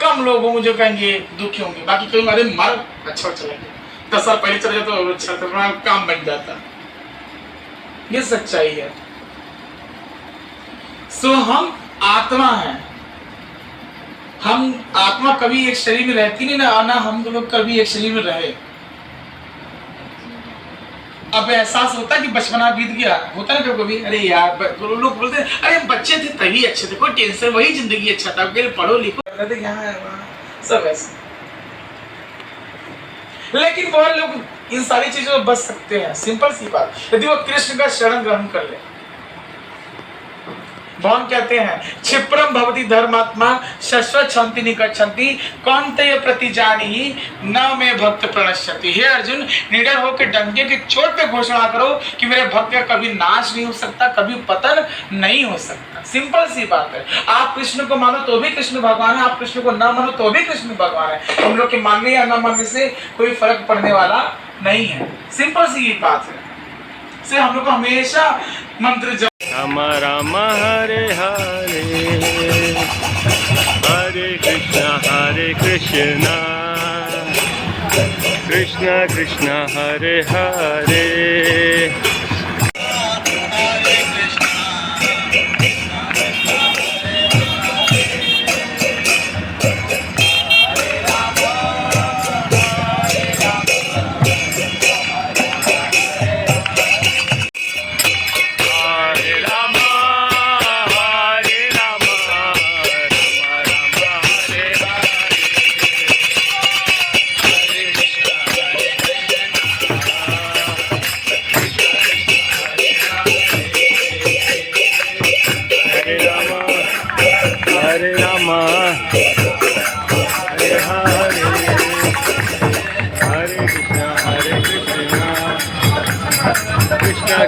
कम लोग होंगे जो कहेंगे दुखी होंगे, बाकी कहीं अरे मर अच्छा चला गया, 10 साल पहले चले जाए तो अच्छा था, काम बन जाता। ये सच्चाई है। सो हम आत्मा हैं, हम आत्मा कभी एक शरीर में रहती नहीं ना हम लोग कभी एक शरीर में रहे। अब एहसास होता है कि बचपना बीत गया, होता है ना कभी, अरे यार लोग बोलते हैं अरे बच्चे थे तभी अच्छे थे, कोई टेंशन, वही जिंदगी अच्छा था, पढ़ो लिखो यहाँ है वहाँ सब ऐसे। लेकिन वो लोग इन सारी चीजों में बच सकते हैं, सिंपल सी बात, यदि वो कृष्ण का शरण ग्रहण कर ले। भगवान कहते हैं क्षिप्रम भवति धर्मात्मा शाश्वत शांति निकच्छन्ति कौन्तेय प्रतिजानी न में भक्त प्रणश्यति। हे अर्जुन, निडर होकर डंके के चोट पे घोषणा करो कि मेरे भक्त का कभी नाश नहीं हो सकता, कभी पतन नहीं हो सकता। सिंपल सी बात है। आप कृष्ण को मानो तो भी कृष्ण भगवान है, आप कृष्ण को न मानो तो भी कृष्ण भगवान है। हम लोग के मानने या न मानने से कोई फर्क पड़ने वाला नहीं है। सिंपल सी ये बात है। से हम लोग को हमेशा मंत्र राम राम हरे हरे हरे कृष्णा कृष्ण कृष्ण हरे हरे।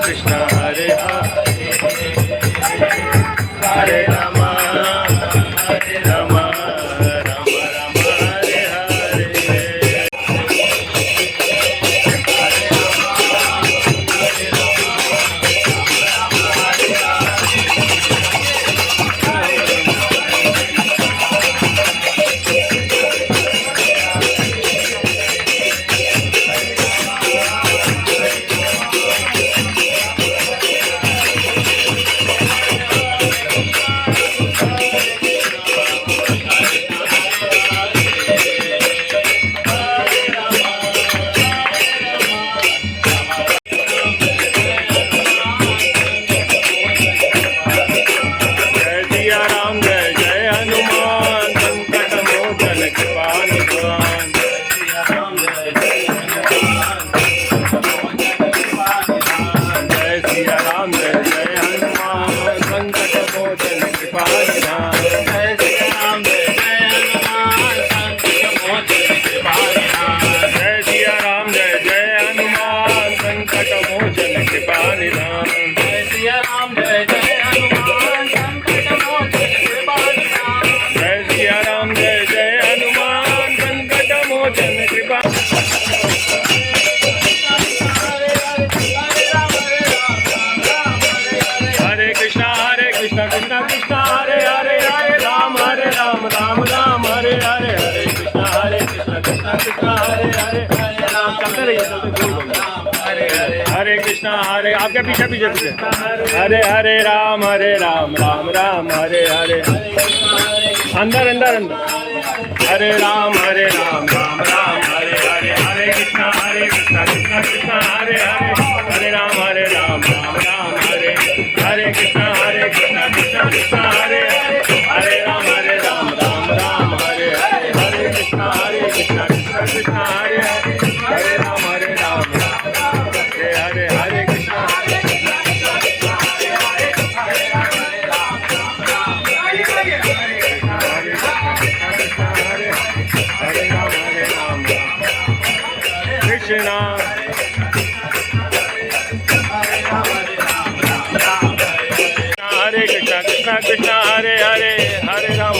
कृष्ण हरे हरे हरे राम राम राम हरे हरे। हरे कृष्णा हरे, आपके पीछे पीछे पीछे हरे हरे राम राम राम हरे हरे, अंदर अंदर अंदर हरे राम राम राम हरे हरे, हरे कृष्णा कृष्णा कृष्णा हरे हरे, हरे राम राम राम हरे हरे, कृष्णा कृष्णा कृष्णा हरे हरे, हरे राम राम हरे हरे, हरे कृष्णा कृष्णा कृष्णा हरे हरे, हरे राम हरे हरे कृष्णा कृष्णा हरे कृष्णा कृष्णा कृष्णा हरे हरे, हरे राम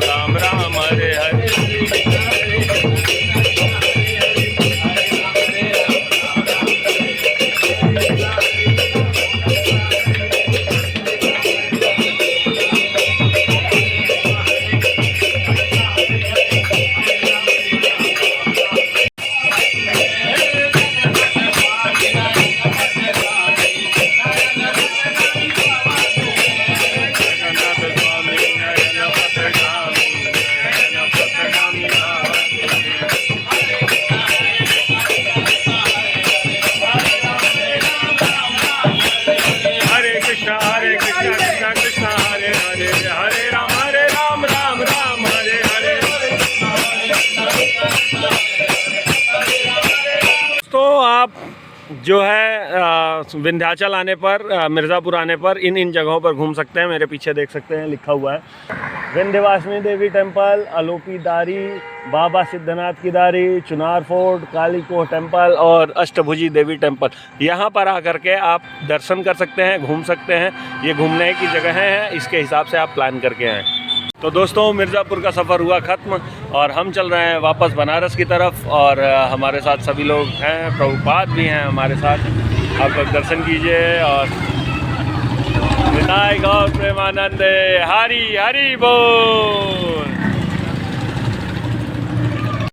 राम राम हरे हरे। आप जो है विंध्याचल आने पर, मिर्ज़ापुर आने पर इन जगहों पर घूम सकते हैं। मेरे पीछे देख सकते हैं लिखा हुआ है विंध्यवासिनी देवी टेम्पल, अलोपी दारी, बाबा सिद्धनाथ की दारी, चुनार फोर्ट, काली कोह टेम्पल और अष्टभुजी देवी टेम्पल। यहाँ पर आकर के आप दर्शन कर सकते हैं, घूम सकते हैं। ये घूमने की जगह हैं, इसके हिसाब से आप प्लान करके आएँ। तो दोस्तों, मिर्ज़ापुर का सफ़र हुआ ख़त्म और हम चल रहे हैं वापस बनारस की तरफ। और हमारे साथ सभी लोग हैं, प्रभुपाद भी हैं हमारे साथ। आप लोग दर्शन कीजिए और विनायक और प्रेमानंद हरि हरि बोल।